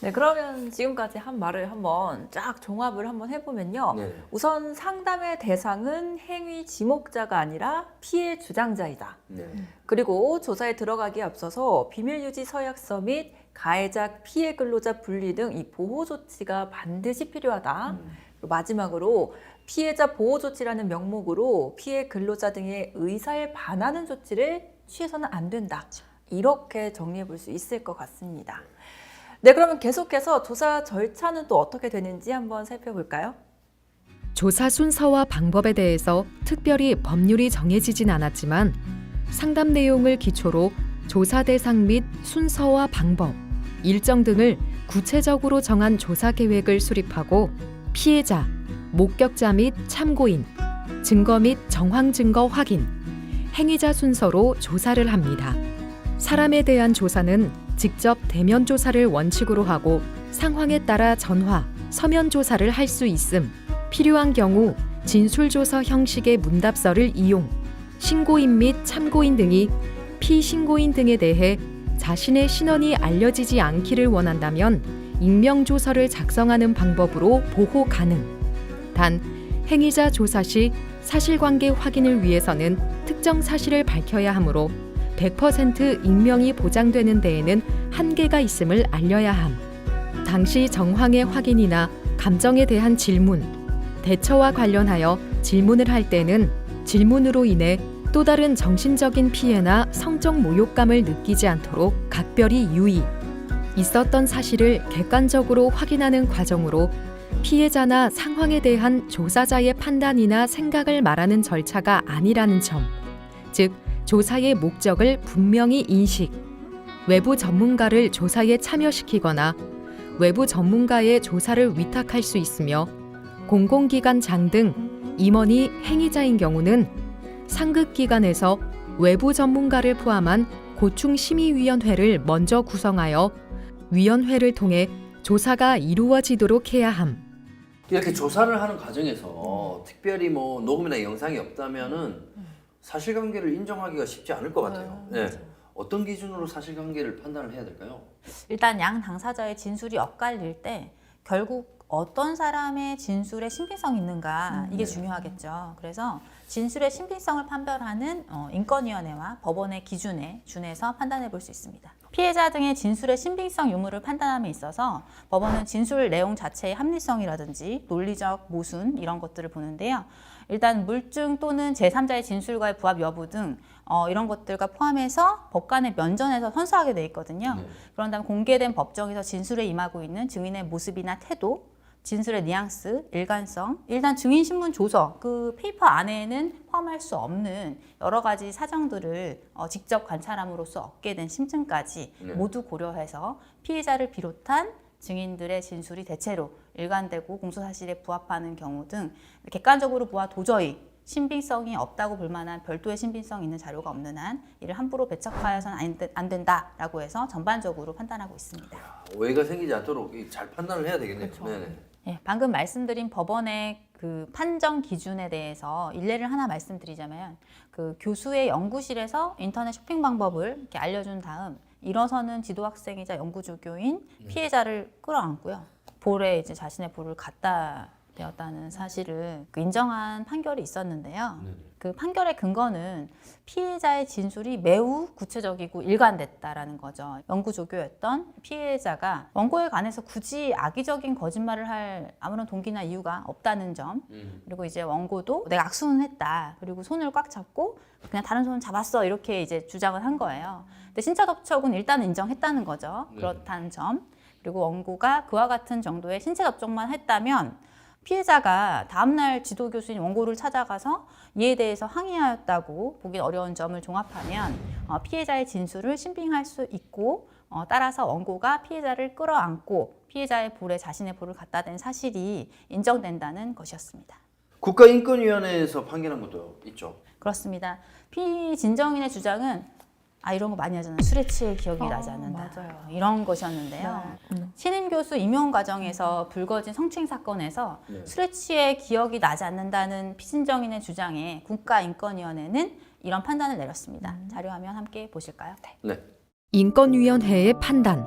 네, 그러면 지금까지 한 말을 한번 쫙 종합을 한번 해보면요. 네. 우선 상담의 대상은 행위 지목자가 아니라 피해 주장자이다. 네. 그리고 조사에 들어가기에 앞서서 비밀유지 서약서 및 가해자 피해 근로자 분리 등 이 보호 조치가 반드시 필요하다. 그리고 마지막으로 피해자 보호 조치라는 명목으로 피해 근로자 등의 의사에 반하는 조치를 취해서는 안 된다. 이렇게 정리해 볼 수 있을 것 같습니다. 네, 그러면 계속해서 조사 절차는 또 어떻게 되는지 한번 살펴볼까요? 조사 순서와 방법에 대해서 특별히 법률이 정해지진 않았지만 상담 내용을 기초로 조사 대상 및 순서와 방법, 일정 등을 구체적으로 정한 조사 계획을 수립하고 피해자, 목격자 및 참고인, 증거 및 정황 증거 확인, 행위자 순서로 조사를 합니다. 사람에 대한 조사는 직접 대면 조사를 원칙으로 하고 상황에 따라 전화, 서면 조사를 할 수 있음. 필요한 경우 진술조서 형식의 문답서를 이용, 신고인 및 참고인 등이 피신고인 등에 대해 자신의 신원이 알려지지 않기를 원한다면 익명조서를 작성하는 방법으로 보호 가능. 단, 행위자 조사 시 사실관계 확인을 위해서는 특정 사실을 밝혀야 하므로 100% 익명이 보장되는 데에는 한계가 있음을 알려야 함. 당시 정황의 확인이나 감정에 대한 질문, 대처와 관련하여 질문을 할 때는 질문으로 인해 또 다른 정신적인 피해나 성적 모욕감을 느끼지 않도록 각별히 유의. 있었던 사실을 객관적으로 확인하는 과정으로 피해자나 상황에 대한 조사자의 판단이나 생각을 말하는 절차가 아니라는 점, 즉 조사의 목적을 분명히 인식, 외부 전문가를 조사에 참여시키거나 외부 전문가의 조사를 위탁할 수 있으며 공공기관장 등 임원이 행위자인 경우는 상급기관에서 외부 전문가를 포함한 고충심의위원회를 먼저 구성하여 위원회를 통해 조사가 이루어지도록 해야 함. 이렇게 조사를 하는 과정에서 특별히 뭐 녹음이나 영상이 없다면은 사실관계를 인정하기가 쉽지 않을 것 같아요. 네. 어떤 기준으로 사실관계를 판단을 해야 될까요? 일단 양 당사자의 진술이 엇갈릴 때 결국 어떤 사람의 진술에 신빙성이 있는가 이게 중요하겠죠. 그래서 진술의 신빙성을 판별하는 인권위원회와 법원의 기준에 준해서 판단해 볼 수 있습니다. 피해자 등의 진술의 신빙성 유무를 판단함에 있어서 법원은 진술 내용 자체의 합리성이라든지 논리적 모순 이런 것들을 보는데요. 일단 물증 또는 제3자의 진술과의 부합 여부 등 이런 것들과 포함해서 법관의 면전에서 선서하게 돼 있거든요. 그런 다음 공개된 법정에서 진술에 임하고 있는 증인의 모습이나 태도, 진술의 뉘앙스, 일관성, 일단 증인신문 조서, 그 페이퍼 안에는 포함할 수 없는 여러 가지 사정들을 직접 관찰함으로써 얻게 된 심증까지 모두 고려해서 피해자를 비롯한 증인들의 진술이 대체로 일관되고 공소사실에 부합하는 경우 등 객관적으로 보아 도저히 신빙성이 없다고 볼 만한 별도의 신빙성이 있는 자료가 없는 한 이를 함부로 배척하여서는 안 된다라고 해서 전반적으로 판단하고 있습니다. 오해가 생기지 않도록 잘 판단을 해야 되겠네요. 그렇죠. 네네. 예, 방금 말씀드린 법원의 그 판정 기준에 대해서 일례를 하나 말씀드리자면 그 교수의 연구실에서 인터넷 쇼핑 방법을 이렇게 알려준 다음 일어서는 지도 학생이자 연구조교인 피해자를 끌어안고요. 볼에 이제 자신의 볼을 갖다 되었다는 사실을 인정한 판결이 있었는데요. 그 판결의 근거는 피해자의 진술이 매우 구체적이고 일관됐다라는 거죠. 연구조교였던 피해자가 원고에 관해서 굳이 악의적인 거짓말을 할 아무런 동기나 이유가 없다는 점, 그리고 이제 원고도 내가 악순했다, 그리고 손을 꽉 잡고 그냥 다른 손 잡았어 이렇게 이제 주장을 한 거예요. 근데 신체접촉은 일단 인정했다는 거죠. 그렇다는 점, 그리고 원고가 그와 같은 정도의 신체 접촉만 했다면 피해자가 다음날 지도교수인 원고를 찾아가서 이에 대해서 항의하였다고 보기 어려운 점을 종합하면 피해자의 진술을 신빙할 수 있고 따라서 원고가 피해자를 끌어안고 피해자의 볼에 자신의 볼을 갖다 댄 사실이 인정된다는 것이었습니다. 국가인권위원회에서 판결한 것도 있죠. 그렇습니다. 피진정인의 주장은 이런 거 많이 하잖아요. 술에 취해 기억이 나지 않는다. 맞아요. 이런 것이었는데요. 신임 교수 임용 과정에서 불거진 성추행 사건에서 술에 취해 기억이 나지 않는다는 피진정인의 주장에 국가인권위원회는 이런 판단을 내렸습니다. 자료화면 함께 보실까요? 네. 인권위원회의 판단.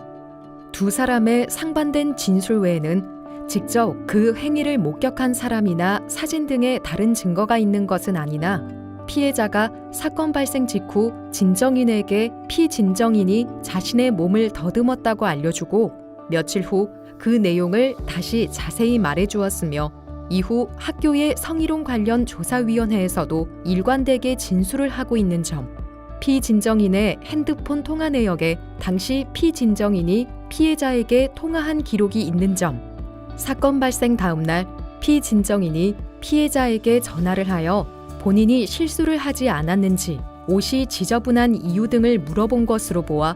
두 사람의 상반된 진술 외에는 직접 그 행위를 목격한 사람이나 사진 등의 다른 증거가 있는 것은 아니나 피해자가 사건 발생 직후 진정인에게 피진정인이 자신의 몸을 더듬었다고 알려주고 며칠 후 그 내용을 다시 자세히 말해주었으며 이후 학교의 성희롱 관련 조사위원회에서도 일관되게 진술을 하고 있는 점, 피진정인의 핸드폰 통화 내역에 당시 피진정인이 피해자에게 통화한 기록이 있는 점, 사건 발생 다음 날 피진정인이 피해자에게 전화를 하여 본인이 실수를 하지 않았는지, 옷이 지저분한 이유 등을 물어본 것으로 보아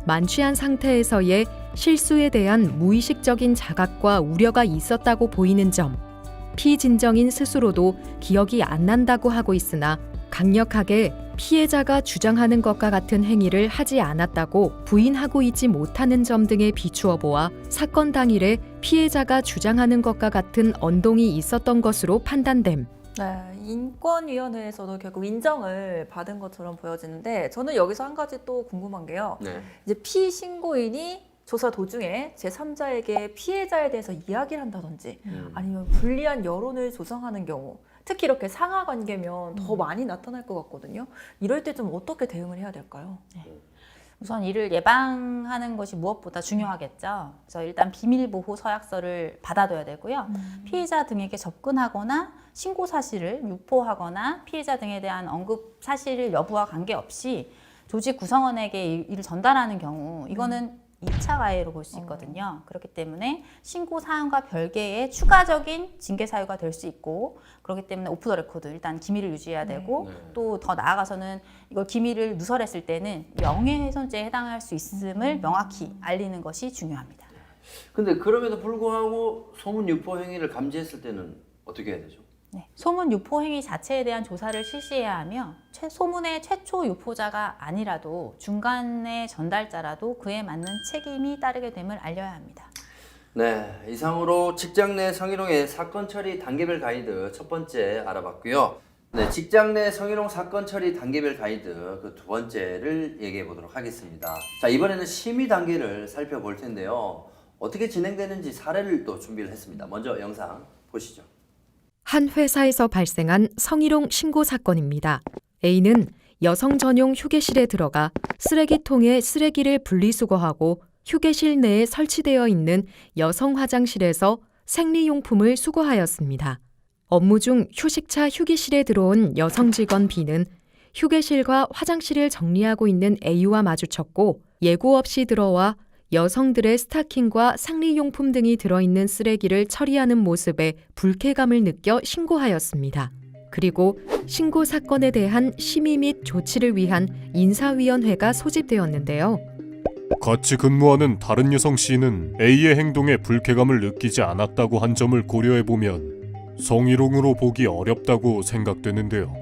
만취한 상태에서의 실수에 대한 무의식적인 자각과 우려가 있었다고 보이는 점, 피진정인 스스로도 기억이 안 난다고 하고 있으나 강력하게 피해자가 주장하는 것과 같은 행위를 하지 않았다고 부인하고 있지 못하는 점 등에 비추어 보아 사건 당일에 피해자가 주장하는 것과 같은 언동이 있었던 것으로 판단됨. 네, 인권위원회에서도 결국 인정을 받은 것처럼 보여지는데 저는 여기서 한 가지 또 궁금한 게요. 네. 이제 피신고인이 조사 도중에 제3자에게 피해자에 대해서 이야기를 한다든지 아니면 불리한 여론을 조성하는 경우, 특히 이렇게 상하 관계면 더 많이 나타날 것 같거든요. 이럴 때 좀 어떻게 대응을 해야 될까요? 우선 이를 예방하는 것이 무엇보다 중요하겠죠. 그래서 일단 비밀보호 서약서를 받아둬야 되고요. 피해자 등에게 접근하거나 신고 사실을 유포하거나 피해자 등에 대한 언급 사실 여부와 관계없이 조직 구성원에게 이를 전달하는 경우 이거는 2차 가해로 볼 수 있거든요. 그렇기 때문에 신고 사항과 별개의 추가적인 징계 사유가 될 수 있고, 그렇기 때문에 오프 더 레코드 일단 기밀을 유지해야 되고, 또 더 나아가서는 이걸 기밀을 누설했을 때는 명예훼손죄에 해당할 수 있음을 명확히 알리는 것이 중요합니다. 근데 그럼에도 불구하고 소문 유포 행위를 감지했을 때는 어떻게 해야 되죠? 네. 소문 유포 행위 자체에 대한 조사를 실시해야 하며 소문의 최초 유포자가 아니라도 중간의 전달자라도 그에 맞는 책임이 따르게 됨을 알려야 합니다. 네, 이상으로 직장 내 성희롱의 사건 처리 단계별 가이드 첫 번째 알아봤고요. 네, 직장 내 성희롱 사건 처리 단계별 가이드 그 두 번째를 얘기해 보도록 하겠습니다. 자, 이번에는 심의 단계를 살펴볼 텐데요. 어떻게 진행되는지 사례를 또 준비를 했습니다. 먼저 영상 보시죠. 한 회사에서 발생한 성희롱 신고 사건입니다. A는 여성 전용 휴게실에 들어가 쓰레기통에 쓰레기를 분리수거하고 휴게실 내에 설치되어 있는 여성 화장실에서 생리용품을 수거하였습니다. 업무 중 휴식차 휴게실에 들어온 여성 직원 B는 휴게실과 화장실을 정리하고 있는 A와 마주쳤고 예고 없이 들어와 여성들의 스타킹과 생리용품 등이 들어있는 쓰레기를 처리하는 모습에 불쾌감을 느껴 신고하였습니다. 그리고 신고 사건에 대한 심의 및 조치를 위한 인사위원회가 소집되었는데요. 같이 근무하는 다른 여성 C는 A의 행동에 불쾌감을 느끼지 않았다고 한 점을 고려해보면 성희롱으로 보기 어렵다고 생각되는데요.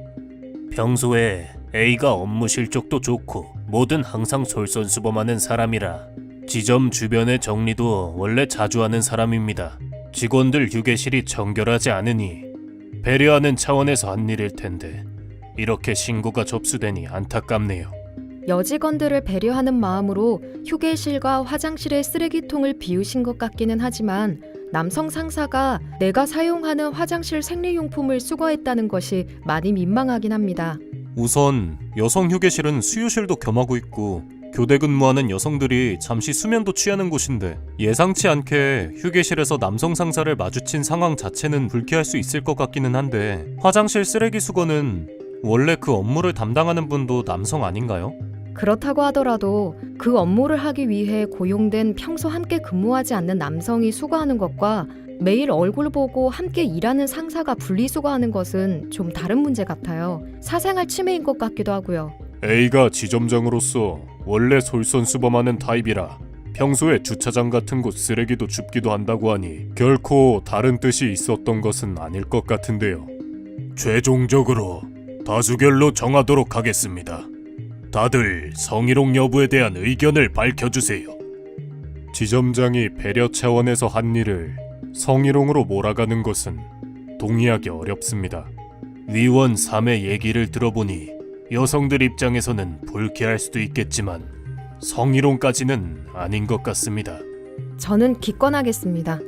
평소에 A가 업무 실적도 좋고 뭐든 항상 솔선수범하는 사람이라 지점 주변의 정리도 원래 자주 하는 사람입니다. 직원들 휴게실이 정결하지 않으니 배려하는 차원에서 한 일일 텐데 이렇게 신고가 접수되니 안타깝네요. 여직원들을 배려하는 마음으로 휴게실과 화장실의 쓰레기통을 비우신 것 같기는 하지만 남성 상사가 내가 사용하는 화장실 생리용품을 수거했다는 것이 많이 민망하긴 합니다. 우선 여성 휴게실은 수유실도 겸하고 있고 교대 근무하는 여성들이 잠시 수면도 취하는 곳인데 예상치 않게 휴게실에서 남성 상사를 마주친 상황 자체는 불쾌할 수 있을 것 같기는 한데 화장실 쓰레기 수거는 원래 그 업무를 담당하는 분도 남성 아닌가요? 그렇다고 하더라도 그 업무를 하기 위해 고용된 평소 함께 근무하지 않는 남성이 수거하는 것과 매일 얼굴 보고 함께 일하는 상사가 분리수거하는 것은 좀 다른 문제 같아요. 사생활 침해인 것 같기도 하고요. A가 지점장으로서 원래 솔선수범하는 타입이라 평소에 주차장 같은 곳 쓰레기도 줍기도 한다고 하니 결코 다른 뜻이 있었던 것은 아닐 것 같은데요. 최종적으로 다수결로 정하도록 하겠습니다. 다들 성희롱 여부에 대한 의견을 밝혀주세요. 지점장이 배려 차원에서 한 일을 성희롱으로 몰아가는 것은 동의하기 어렵습니다. 위원 3의 얘기를 들어보니 여성들 입장에서는 불쾌할 수도 있겠지만 성희롱까지는 아닌 것 같습니다. 저는 기권하겠습니다.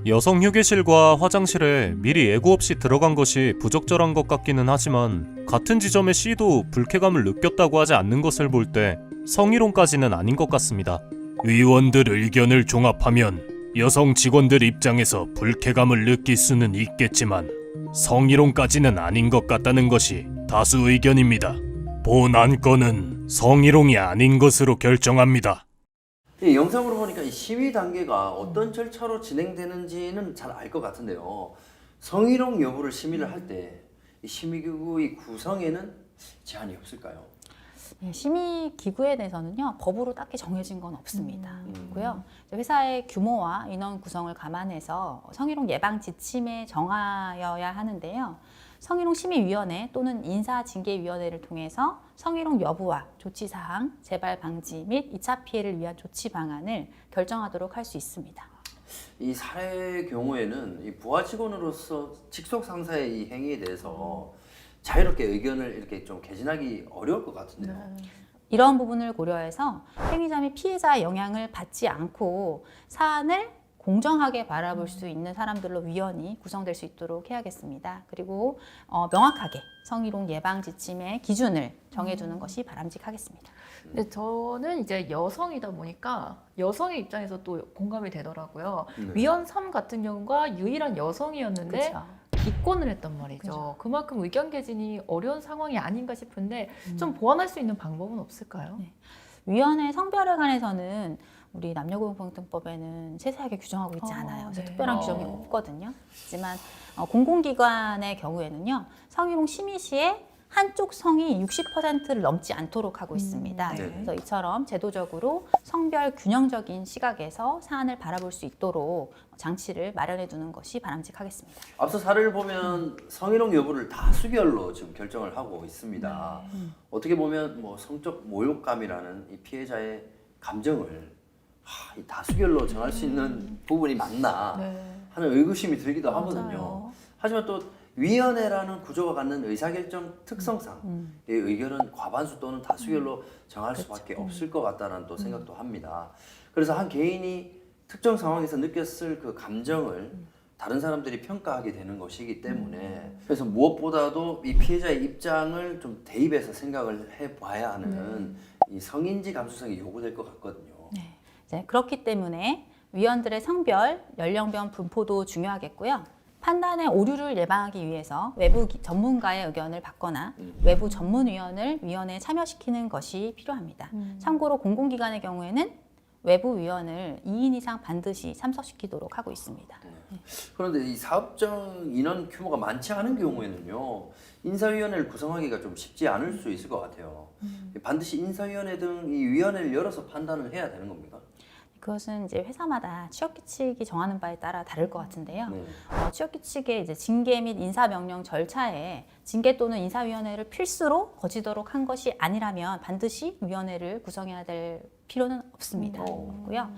여성 휴게실과 화장실에 미리 예고 없이 들어간 것이 부적절한 것 같기는 하지만 같은 지점의 C도 불쾌감을 느꼈다고 하지 않는 것을 볼 때 성희롱까지는 아닌 것 같습니다. 위원들 의견을 종합하면 여성 직원들 입장에서 불쾌감을 느낄 수는 있겠지만 성희롱까지는 아닌 것 같다는 것이 다수 의견입니다. 본 안건은 성희롱이 아닌 것으로 결정합니다. 이 영상으로 보니까 이 심의 단계가 어떤 절차로 진행되는지는 잘 알 것 같은데요. 성희롱 여부를 심의를 할 때 이 심의기구의 구성에는 제한이 없을까요? 네, 심의 기구에 대해서는요 법으로 딱히 정해진 건 없습니다. 고요. 회사의 규모와 인원 구성을 감안해서 성희롱 예방 지침에 정하여야 하는데요. 성희롱 심의위원회 또는 인사징계위원회를 통해서 성희롱 여부와 조치 사항, 재발 방지 및 2차 피해를 위한 조치 방안을 결정하도록 할 수 있습니다. 이 사례의 경우에는 이 부하 직원으로서 직속 상사의 이 행위에 대해서 자유롭게 의견을 이렇게 좀 개진하기 어려울 것 같은데요. 이런 부분을 고려해서 행위자 및 피해자의 영향을 받지 않고 사안을 공정하게 바라볼 수 있는 사람들로 위원이 구성될 수 있도록 해야겠습니다. 그리고 명확하게 성희롱 예방 지침의 기준을 정해두는 것이 바람직하겠습니다. 근데 저는 이제 여성이다 보니까 여성의 입장에서 또 공감이 되더라고요. 네. 위원 3 같은 경우가 유일한 여성이었는데 그렇죠. 기권을 했단 말이죠. 그죠. 그만큼 의견 개진이 어려운 상황이 아닌가 싶은데 좀 보완할 수 있는 방법은 없을까요? 네. 위원회 성별에 관해서는 우리 남녀고용평등법에는 세세하게 규정하고 있지 않아요. 그래서 네. 특별한 규정이 없거든요. 하지만 공공기관의 경우에는요, 성희롱 심의 시에 한쪽 성이 60%를 넘지 않도록 하고 있습니다. 네. 그래서 이처럼 제도적으로 성별 균형적인 시각에서 사안을 바라볼 수 있도록 장치를 마련해 두는 것이 바람직하겠습니다. 앞서 사례를 보면 성희롱 여부를 다수결로 지금 결정을 하고 있습니다. 어떻게 보면 뭐 성적 모욕감이라는 이 피해자의 감정을 이 다수결로 정할 수 있는 부분이 맞나 하는 의구심이 들기도 하거든요. 맞아요. 하지만 또 위원회라는 구조가 갖는 의사결정 특성상 이 의견은 과반수 또는 다수결로 정할 수밖에 없을 것 같다는 또 생각도 합니다. 그래서 한 개인이 특정 상황에서 느꼈을 그 감정을 다른 사람들이 평가하게 되는 것이기 때문에 그래서 무엇보다도 이 피해자의 입장을 좀 대입해서 생각을 해봐야 하는 이 성인지 감수성이 요구될 것 같거든요. 네. 이제 그렇기 때문에 위원들의 성별, 연령별 분포도 중요하겠고요. 판단의 오류를 예방하기 위해서 외부 전문가의 의견을 받거나 외부 전문위원을 위원회에 참여시키는 것이 필요합니다. 참고로 공공기관의 경우에는 외부 위원을 2인 이상 반드시 참석시키도록 하고 있습니다. 그런데 이 사업장 인원 규모가 많지 않은 경우에는요, 인사위원회를 구성하기가 좀 쉽지 않을 수 있을 것 같아요. 반드시 인사위원회 등 이 위원회를 열어서 판단을 해야 되는 겁니까? 그것은 이제 회사마다 취업규칙이 정하는 바에 따라 다를 것 같은데요. 네. 취업규칙의 이제 징계 및 인사명령 절차에 징계 또는 인사위원회를 필수로 거치도록 한 것이 아니라면 반드시 위원회를 구성해야 될 필요는 없습니다. 고요.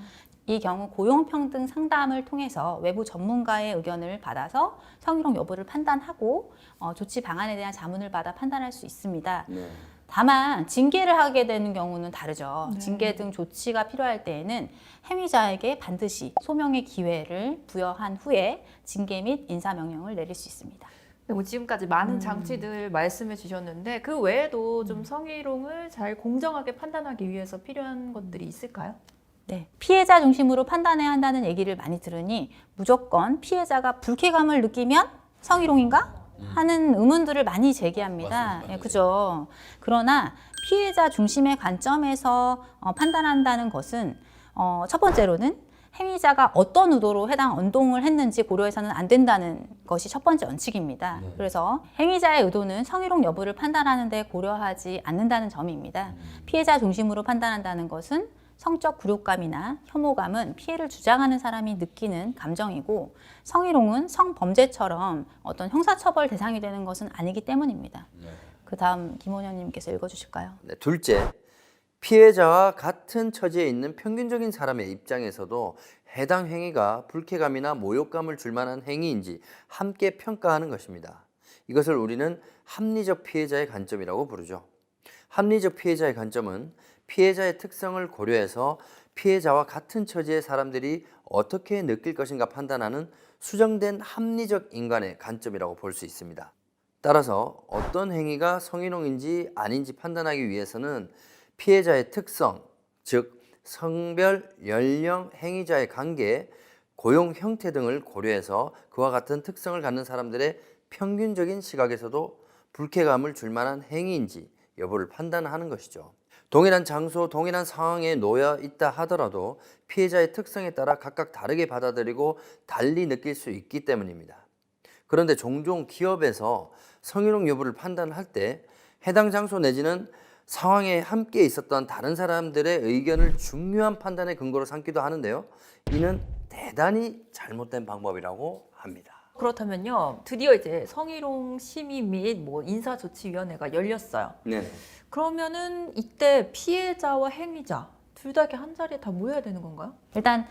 이 경우 고용평등 상담을 통해서 외부 전문가의 의견을 받아서 성희롱 여부를 판단하고 조치 방안에 대한 자문을 받아 판단할 수 있습니다. 네. 다만 징계를 하게 되는 경우는 다르죠. 징계 등 조치가 필요할 때에는 행위자에게 반드시 소명의 기회를 부여한 후에 징계 및 인사명령을 내릴 수 있습니다. 뭐 지금까지 많은 장치들 말씀해 주셨는데 그 외에도 좀 성희롱을 잘 공정하게 판단하기 위해서 필요한 것들이 있을까요? 네, 피해자 중심으로 판단해야 한다는 얘기를 많이 들으니 무조건 피해자가 불쾌감을 느끼면 성희롱인가? 하는 의문들을 많이 제기합니다. 맞습니다. 예, 그죠. 그러나 피해자 중심의 관점에서 판단한다는 것은 첫 번째로는 행위자가 어떤 의도로 해당 언동을 했는지 고려해서는 안 된다는 것이 첫 번째 원칙입니다. 그래서 행위자의 의도는 성희롱 여부를 판단하는 데 고려하지 않는다는 점입니다. 피해자 중심으로 판단한다는 것은 성적 굴욕감이나 혐오감은 피해를 주장하는 사람이 느끼는 감정이고 성희롱은 성범죄처럼 어떤 형사처벌 대상이 되는 것은 아니기 때문입니다. 그 다음 김원현님께서 읽어주실까요? 네, 둘째, 피해자와 같은 처지에 있는 평균적인 사람의 입장에서도 해당 행위가 불쾌감이나 모욕감을 줄 만한 행위인지 함께 평가하는 것입니다. 이것을 우리는 합리적 피해자의 관점이라고 부르죠. 합리적 피해자의 관점은 피해자의 특성을 고려해서 피해자와 같은 처지의 사람들이 어떻게 느낄 것인가 판단하는 수정된 합리적 인간의 관점이라고 볼 수 있습니다. 따라서 어떤 행위가 성희롱인지 아닌지 판단하기 위해서는 피해자의 특성, 즉 성별, 연령, 행위자의 관계, 고용 형태 등을 고려해서 그와 같은 특성을 갖는 사람들의 평균적인 시각에서도 불쾌감을 줄 만한 행위인지 여부를 판단하는 것이죠. 동일한 장소, 동일한 상황에 놓여 있다 하더라도 피해자의 특성에 따라 각각 다르게 받아들이고 달리 느낄 수 있기 때문입니다. 그런데 종종 기업에서 성희롱 여부를 판단할 때 해당 장소 내지는 상황에 함께 있었던 다른 사람들의 의견을 중요한 판단의 근거로 삼기도 하는데요. 이는 대단히 잘못된 방법이라고 합니다. 그렇다면요, 드디어 이제 성희롱 심의 및 뭐 인사조치위원회가 열렸어요. 네. 그러면은 이때 피해자와 행위자 둘 다 이렇게 한 자리에 다 모여야 되는 건가요? 일단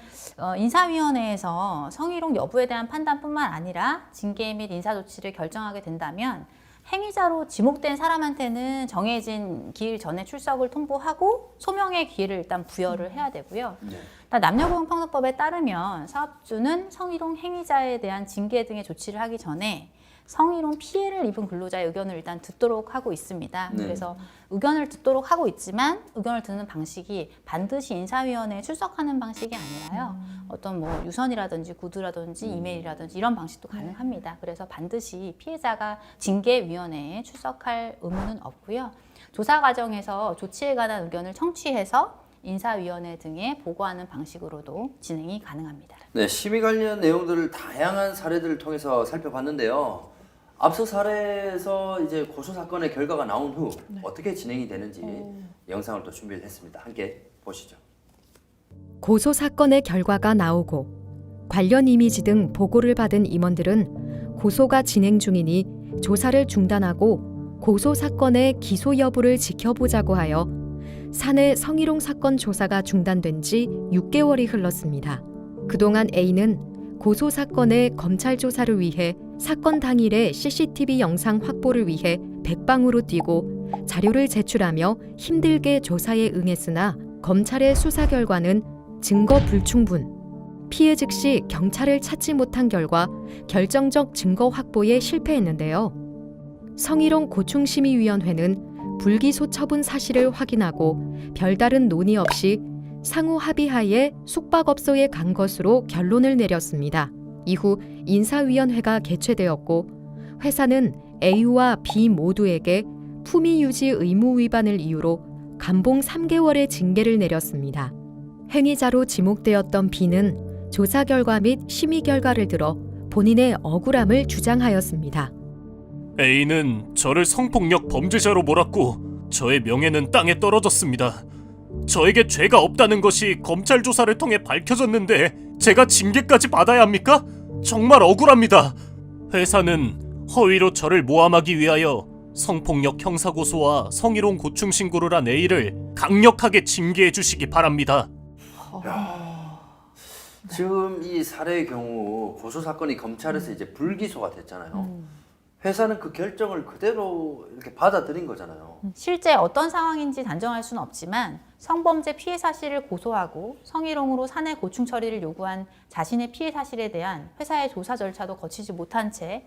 인사위원회에서 성희롱 여부에 대한 판단뿐만 아니라 징계 및 인사조치를 결정하게 된다면 행위자로 지목된 사람한테는 정해진 기일 전에 출석을 통보하고 소명의 기회를 일단 부여를 해야 되고요. 네. 남녀고용평등법에 따르면 사업주는 성희롱 행위자에 대한 징계 등의 조치를 하기 전에 성희롱 피해를 입은 근로자의 의견을 일단 듣도록 하고 있습니다. 네. 그래서 의견을 듣도록 하고 있지만 의견을 듣는 방식이 반드시 인사위원회에 출석하는 방식이 아니라요. 어떤 뭐 유선이라든지 구두라든지 이메일이라든지 이런 방식도 가능합니다. 그래서 반드시 피해자가 징계위원회에 출석할 의무는 없고요. 조사 과정에서 조치에 관한 의견을 청취해서 인사위원회 등에 보고하는 방식으로도 진행이 가능합니다. 네, 심의 관련 내용들을 다양한 사례들을 통해서 살펴봤는데요. 앞서 사례에서 이제 고소 사건의 결과가 나온 후 어떻게 진행이 되는지 영상을 또 준비를 했습니다. 함께 보시죠. 고소 사건의 결과가 나오고 관련 이미지 등 보고를 받은 임원들은 고소가 진행 중이니 조사를 중단하고 고소 사건의 기소 여부를 지켜보자고 하여 사내 성희롱 사건 조사가 중단된 지 6개월이 흘렀습니다. 그동안 A는 고소 사건의 검찰 조사를 위해 사건 당일의 CCTV 영상 확보를 위해 백방으로 뛰고 자료를 제출하며 힘들게 조사에 응했으나 검찰의 수사 결과는 증거 불충분, 피해 즉시 경찰을 찾지 못한 결과 결정적 증거 확보에 실패했는데요. 성희롱 고충심의위원회는 불기소 처분 사실을 확인하고 별다른 논의 없이 상호 합의하에 숙박업소에 간 것으로 결론을 내렸습니다. 이후 인사위원회가 개최되었고 회사는 A와 B 모두에게 품위 유지 의무 위반을 이유로 감봉 3개월의 징계를 내렸습니다. 행위자로 지목되었던 B는 조사 결과 및 심의 결과를 들어 본인의 억울함을 주장하였습니다. A는 저를 성폭력 범죄자로 몰았고 저의 명예는 땅에 떨어졌습니다. 저에게 죄가 없다는 것이 검찰 조사를 통해 밝혀졌는데 제가 징계까지 받아야 합니까? 정말 억울합니다. 회사는 허위로 저를 모함하기 위하여 성폭력 형사고소와 성희롱 고충 신고를 한 A를 강력하게 징계해 주시기 바랍니다. 지금 이 사례의 경우 고소 사건이 검찰에서 이제 불기소가 됐잖아요. 회사는 그 결정을 그대로 이렇게 받아들인 거잖아요. 실제 어떤 상황인지 단정할 수는 없지만 성범죄 피해 사실을 고소하고 성희롱으로 사내 고충 처리를 요구한 자신의 피해 사실에 대한 회사의 조사 절차도 거치지 못한 채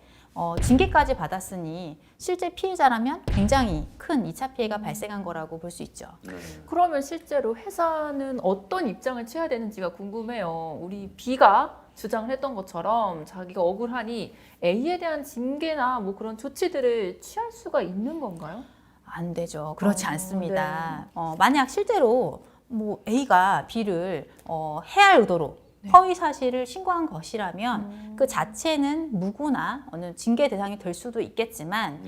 징계까지 받았으니 실제 피해자라면 굉장히 큰 2차 피해가 발생한 거라고 볼 수 있죠. 그러면 실제로 회사는 어떤 입장을 취해야 되는지가 궁금해요. 우리 B가 주장을 했던 것처럼 자기가 억울하니 A에 대한 징계나 뭐 그런 조치들을 취할 수가 있는 건가요? 안 되죠. 그렇지 않습니다. 만약 실제로 뭐 A가 B를 해할 의도로 허위 사실을 신고한 것이라면 그 자체는 무고나 어느 징계 대상이 될 수도 있겠지만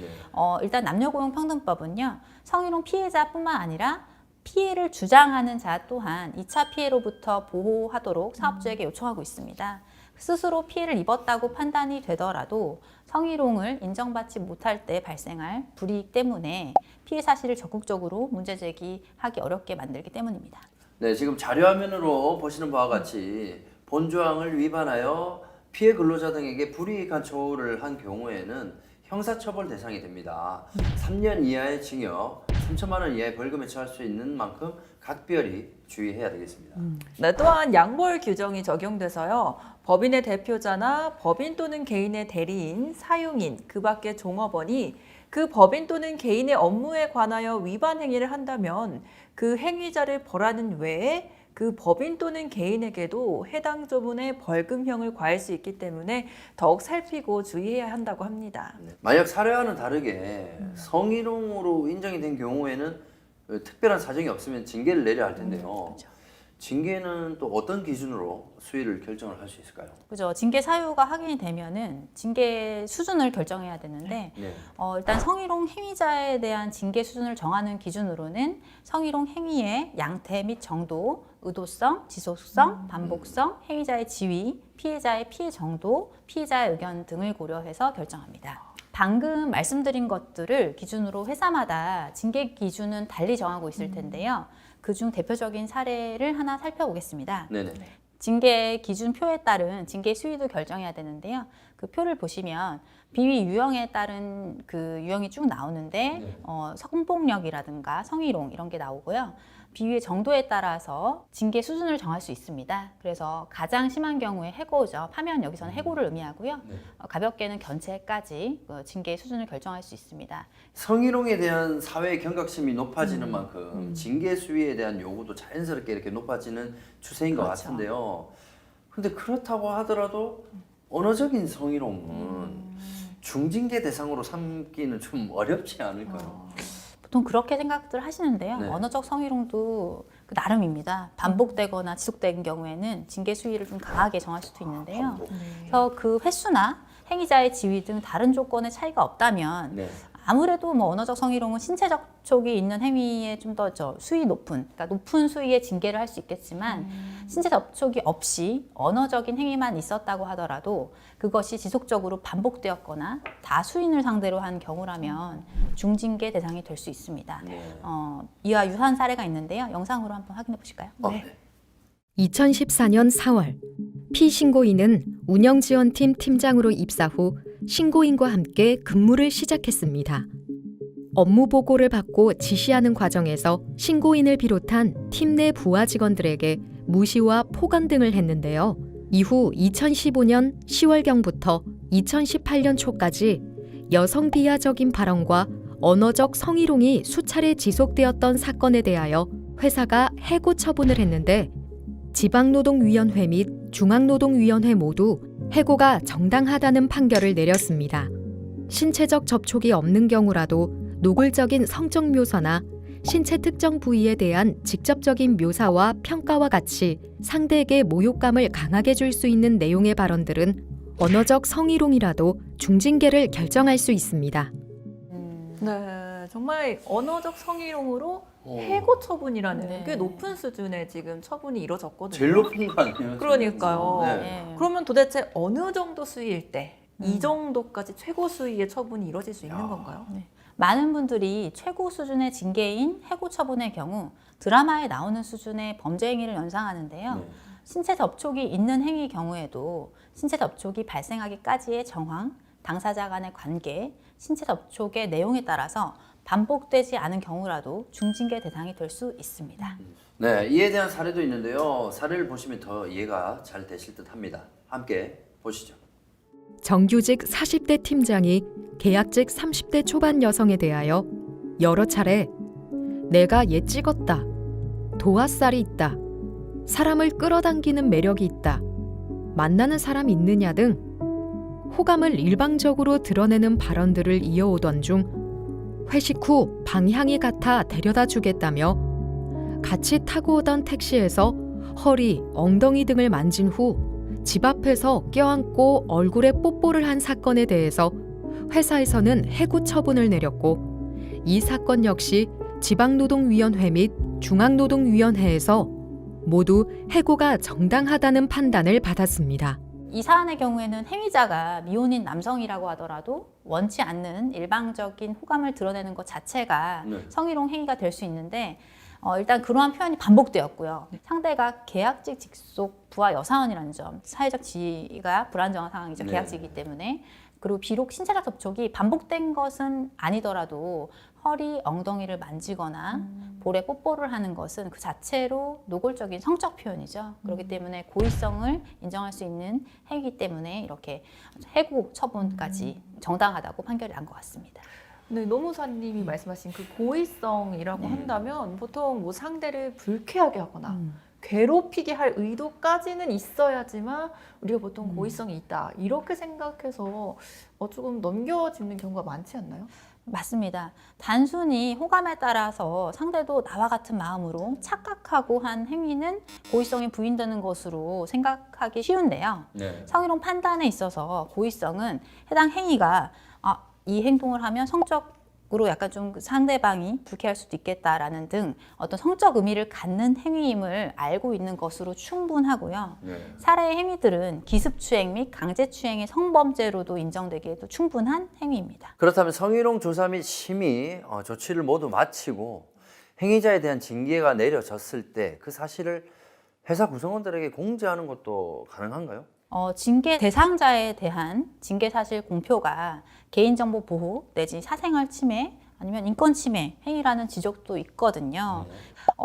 일단 남녀고용평등법은요. 성희롱 피해자뿐만 아니라 피해를 주장하는 자 또한 2차 피해로부터 보호하도록 사업주에게 요청하고 있습니다. 스스로 피해를 입었다고 판단이 되더라도 성희롱을 인정받지 못할 때 발생할 불이익 때문에 피해 사실을 적극적으로 문제 제기하기 어렵게 만들기 때문입니다. 네, 지금 자료화면으로 보시는 바와 같이 본조항을 위반하여 피해 근로자 등에게 불이익한 처우를 한 경우에는 형사처벌 대상이 됩니다. 3년 이하의 징역, 3천만 원 이하의 벌금에 처할 수 있는 만큼 각별히 주의해야 되겠습니다. 네, 또한 양벌 규정이 적용돼서요. 법인의 대표자나 법인 또는 개인의 대리인, 사용인, 그 밖의 종업원이 그 법인 또는 개인의 업무에 관하여 위반 행위를 한다면 그 행위자를 벌하는 외에 그 법인 또는 개인에게도 해당 조문의 벌금형을 과할 수 있기 때문에 더욱 살피고 주의해야 한다고 합니다. 만약 사례와는 다르게 성희롱으로 인정이 된 경우에는 특별한 사정이 없으면 징계를 내려야 할 텐데요. 징계는 또 어떤 기준으로 수위를 결정을 할 수 있을까요? 그죠. 징계 사유가 확인이 되면은 징계 수준을 결정해야 되는데 네. 일단 성희롱 행위자에 대한 징계 수준을 정하는 기준으로는 성희롱 행위의 양태 및 정도, 의도성, 지속성, 반복성, 행위자의 지위, 피해자의 피해 정도, 피해자의 의견 등을 고려해서 결정합니다. 방금 말씀드린 것들을 기준으로 회사마다 징계 기준은 달리 정하고 있을 텐데요. 그중 대표적인 사례를 하나 살펴보겠습니다. 네네. 징계 기준표에 따른 징계 수위도 결정해야 되는데요. 그 표를 보시면 비위 유형에 따른 그 유형이 쭉 나오는데 네. 성폭력이라든가 성희롱 이런 게 나오고요. 비위의 정도에 따라서 징계 수준을 정할 수 있습니다. 그래서 가장 심한 경우에 해고죠. 파면 여기서는 해고를 의미하고요. 네. 가볍게는 견책까지 징계 수준을 결정할 수 있습니다. 성희롱에 대한 사회의 경각심이 높아지는 만큼 징계 수위에 대한 요구도 자연스럽게 이렇게 높아지는 추세인 것 그렇죠. 같은데요. 근데 그렇다고 하더라도 언어적인 성희롱은 중징계 대상으로 삼기는 좀 어렵지 않을까요? 보통 그렇게 생각들 하시는데요. 네. 언어적 성희롱도 그 나름입니다. 반복되거나 지속된 경우에는 징계 수위를 좀 강하게 정할 수도 있는데요. 반복. 그래서 그 횟수나 행위자의 지위 등 다른 조건의 차이가 없다면 네. 아무래도 뭐 언어적 성희롱은 신체 접촉이 있는 행위에 좀 더 수위 높은, 그러니까 높은 수위의 징계를 할 수 있겠지만 신체 접촉이 없이 언어적인 행위만 있었다고 하더라도 그것이 지속적으로 반복되었거나 다수인을 상대로 한 경우라면 중징계 대상이 될 수 있습니다. 네. 이와 유사한 사례가 있는데요. 영상으로 한번 확인해 보실까요? 네. 2014년 4월 피신고인은 운영지원팀 팀장으로 입사 후 신고인과 함께 근무를 시작했습니다. 업무 보고를 받고 지시하는 과정에서 신고인을 비롯한 팀 내 부하 직원들에게 무시와 폭언 등을 했는데요. 이후 2015년 10월경부터 2018년 초까지 여성 비하적인 발언과 언어적 성희롱이 수차례 지속되었던 사건에 대하여 회사가 해고 처분을 했는데 지방노동위원회 및 중앙노동위원회 모두 해고가 정당하다는 판결을 내렸습니다. 신체적 접촉이 없는 경우라도 노골적인 성적 묘사나 신체 특정 부위에 대한 직접적인 묘사와 평가와 같이 상대에게 모욕감을 강하게 줄 수 있는 내용의 발언들은 언어적 성희롱이라도 중징계를 결정할 수 있습니다. 네, 정말 언어적 성희롱으로 오. 해고 처분이라는 네. 꽤 높은 수준의 지금 처분이 이루어졌거든요. 제일 높은 거 아니에요? 그러니까요. 네. 네. 그러면 도대체 어느 정도 수위일 때 이 음. 정도까지 최고 수위의 처분이 이루어질 수 있는 야. 건가요? 많은 분들이 최고 수준의 징계인 해고 처분의 경우 드라마에 나오는 수준의 범죄 행위를 연상하는데요. 네. 신체 접촉이 있는 행위 경우에도 신체 접촉이 발생하기까지의 정황, 당사자 간의 관계, 신체 접촉의 내용에 따라서 반복되지 않은 경우라도 중징계 대상이 될 수 있습니다. 네, 이에 대한 사례도 있는데요. 사례를 보시면 더 이해가 잘 되실 듯 합니다. 함께 보시죠. 정규직 40대 팀장이 계약직 30대 초반 여성에 대하여 여러 차례 내가 얘 찍었다, 도화살이 있다, 사람을 끌어당기는 매력이 있다, 만나는 사람 있느냐 등 호감을 일방적으로 드러내는 발언들을 이어오던 중 회식 후 방향이 같아 데려다 주겠다며 같이 타고 오던 택시에서 허리, 엉덩이 등을 만진 후 집 앞에서 껴안고 얼굴에 뽀뽀를 한 사건에 대해서 회사에서는 해고 처분을 내렸고 이 사건 역시 지방노동위원회 및 중앙노동위원회에서 모두 해고가 정당하다는 판단을 받았습니다. 이 사안의 경우에는 행위자가 미혼인 남성이라고 하더라도 원치 않는 일방적인 호감을 드러내는 것 자체가 네. 성희롱 행위가 될 수 있는데 일단 그러한 표현이 반복되었고요. 상대가 계약직 직속 부하 여사원이라는 점, 사회적 지위가 불안정한 상황이죠. 네. 계약직이기 때문에. 그리고 비록 신체적 접촉이 반복된 것은 아니더라도 허리, 엉덩이를 만지거나 볼에 뽀뽀를 하는 것은 그 자체로 노골적인 성적 표현이죠. 그렇기 때문에 고의성을 인정할 수 있는 행위이기 때문에 이렇게 해고 처분까지 정당하다고 판결이 난 것 같습니다. 네, 노무사님이 말씀하신 그 고의성이라고 한다면 보통 뭐 상대를 불쾌하게 하거나 괴롭히게 할 의도까지는 있어야지만 우리가 보통 고의성이 있다 이렇게 생각해서 조금 넘겨짚는 경우가 많지 않나요? 맞습니다. 단순히 호감에 따라서 상대도 나와 같은 마음으로 착각하고 한 행위는 고의성이 부인되는 것으로 생각하기 쉬운데요. 네. 성희롱 판단에 있어서 고의성은 해당 행위가 이 행동을 하면 성적으로 약간 좀 상대방이 불쾌할 수도 있겠다라는 등 어떤 성적 의미를 갖는 행위임을 알고 있는 것으로 충분하고요. 네. 살해의 행위들은 기습추행 및 강제추행의 성범죄로도 인정되기에도 충분한 행위입니다. 그렇다면 성희롱 조사 및 심의 조치를 모두 마치고 행위자에 대한 징계가 내려졌을 때 그 사실을 회사 구성원들에게 공지하는 것도 가능한가요? 징계 대상자에 대한 징계 사실 공표가 개인정보 보호 내지 사생활 침해 아니면 인권 침해 행위라는 지적도 있거든요.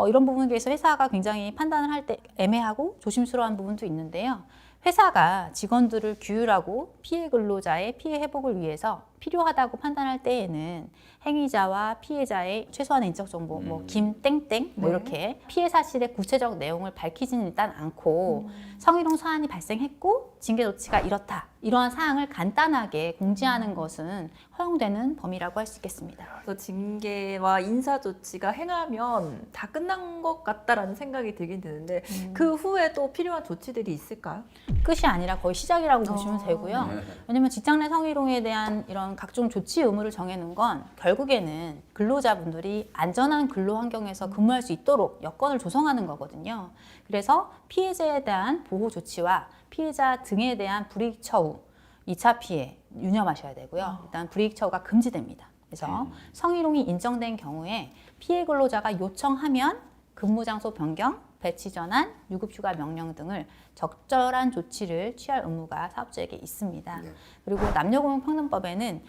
이런 부분에 대해서 회사가 굉장히 판단을 할 때 애매하고 조심스러운 부분도 있는데요. 회사가 직원들을 규율하고 피해 근로자의 피해 회복을 위해서 필요하다고 판단할 때에는 행위자와 피해자의 최소한의 인적 정보, 뭐 김땡땡 뭐 이렇게 피해 사실의 구체적 내용을 밝히지는 일단 않고 성희롱 사안이 발생했고 징계 조치가 이렇다. 이러한 사항을 간단하게 공지하는 것은 허용되는 범위라고 할 수 있겠습니다. 그래서 징계와 인사 조치가 행하면 다 끝난 것 같다라는 생각이 들긴 드는데 그 후에 또 필요한 조치들이 있을까요? 끝이 아니라 거의 시작이라고 보시면 되고요. 네. 왜냐하면 직장 내 성희롱에 대한 이런 각종 조치 의무를 정해놓은 건 결국에는 근로자분들이 안전한 근로 환경에서 근무할 수 있도록 여건을 조성하는 거거든요. 그래서 피해자에 대한 보호 조치와 피해자 등에 대한 불이익 처우, 2차 피해 유념하셔야 되고요. 일단 불이익 처우가 금지됩니다. 그래서 성희롱이 인정된 경우에 피해 근로자가 요청하면 근무 장소 변경, 배치 전환, 유급휴가 명령 등을 적절한 조치를 취할 의무가 사업주에게 있습니다. 네. 그리고 남녀고용평등법에는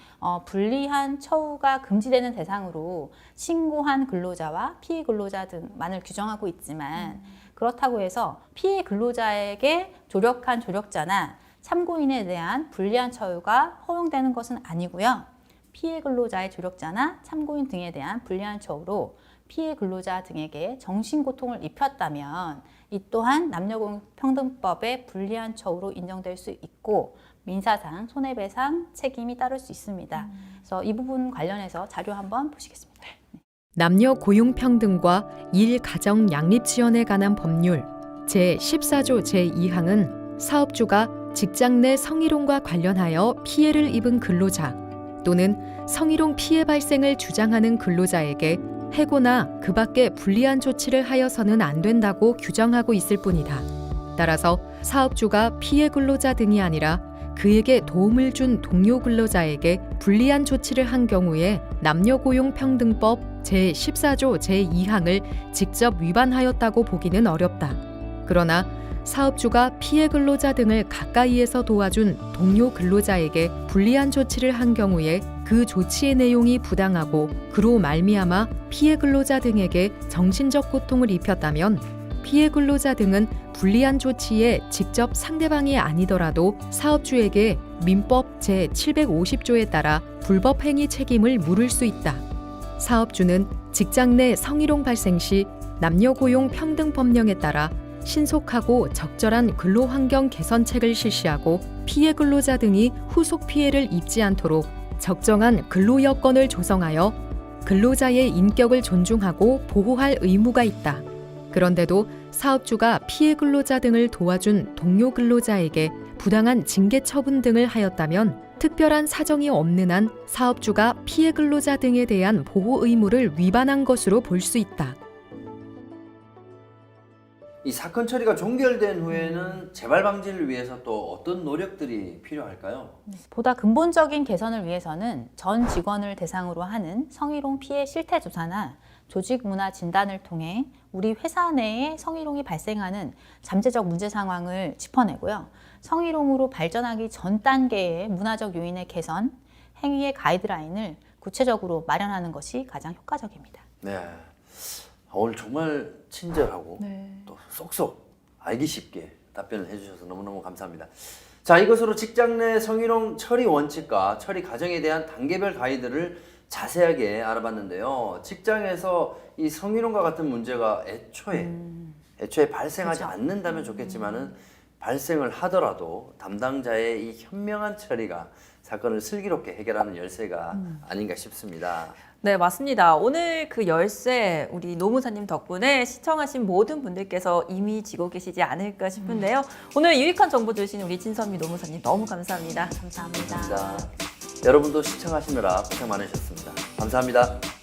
불리한 처우가 금지되는 대상으로 신고한 근로자와 피해 근로자 등만을 규정하고 있지만 그렇다고 해서 피해 근로자에게 조력한 조력자나 참고인에 대한 불리한 처우가 허용되는 것은 아니고요. 피해 근로자의 조력자나 참고인 등에 대한 불리한 처우로 피해 근로자 등에게 정신고통을 입혔다면 이 또한 남녀고용평등법의 불리한 처우로 인정될 수 있고 민사상 손해배상 책임이 따를 수 있습니다. 그래서 이 부분 관련해서 자료 한번 보시겠습니다. 남녀 고용평등과 일 가정 양립 지원에 관한 법률 제14조 제2항은 사업주가 직장 내 성희롱과 관련하여 피해를 입은 근로자 또는 성희롱 피해 발생을 주장하는 근로자에게 해고나 그 밖의 불리한 조치를 하여서는 안 된다고 규정하고 있을 뿐이다. 따라서 사업주가 피해 근로자 등이 아니라 그에게 도움을 준 동료 근로자에게 불리한 조치를 한 경우에 남녀고용평등법 제14조 제2항을 직접 위반하였다고 보기는 어렵다. 그러나 사업주가 피해 근로자 등을 가까이에서 도와준 동료 근로자에게 불리한 조치를 한 경우에 그 조치의 내용이 부당하고 그로 말미암아 피해 근로자 등에게 정신적 고통을 입혔다면 피해 근로자 등은 불리한 조치에 직접 상대방이 아니더라도 사업주에게 민법 제750조에 따라 불법 행위 책임을 물을 수 있다. 사업주는 직장 내 성희롱 발생 시 남녀고용평등법령에 따라 신속하고 적절한 근로환경 개선책을 실시하고 피해 근로자 등이 후속 피해를 입지 않도록 적정한 근로 여건을 조성하여 근로자의 인격을 존중하고 보호할 의무가 있다. 그런데도 사업주가 피해 근로자 등을 도와준 동료 근로자에게 부당한 징계 처분 등을 하였다면 특별한 사정이 없는 한 사업주가 피해 근로자 등에 대한 보호 의무를 위반한 것으로 볼 수 있다. 이 사건 처리가 종결된 후에는 재발 방지를 위해서 또 어떤 노력들이 필요할까요? 보다 근본적인 개선을 위해서는 전 직원을 대상으로 하는 성희롱 피해 실태 조사나 조직 문화 진단을 통해 우리 회사 내에 성희롱이 발생하는 잠재적 문제 상황을 짚어내고요. 성희롱으로 발전하기 전 단계의 문화적 요인의 개선, 행위의 가이드라인을 구체적으로 마련하는 것이 가장 효과적입니다. 네. 오늘 정말 친절하고 네. 또 쏙쏙 알기 쉽게 답변을 해주셔서 너무너무 감사합니다. 자, 이것으로 직장 내 성희롱 처리 원칙과 처리 과정에 대한 단계별 가이드를 자세하게 알아봤는데요. 직장에서 이 성희롱과 같은 문제가 애초에 발생하지 그렇죠. 않는다면 좋겠지만은 발생을 하더라도 담당자의 이 현명한 처리가 사건을 슬기롭게 해결하는 열쇠가 아닌가 싶습니다. 네, 맞습니다. 오늘 그 열쇠 우리 노무사님 덕분에 시청하신 모든 분들께서 이미 쥐고 계시지 않을까 싶은데요. 오늘 유익한 정보 주신 우리 진선미 노무사님 너무 감사합니다. 감사합니다. 감사합니다. 여러분도 시청하시느라 고생 많으셨습니다. 감사합니다.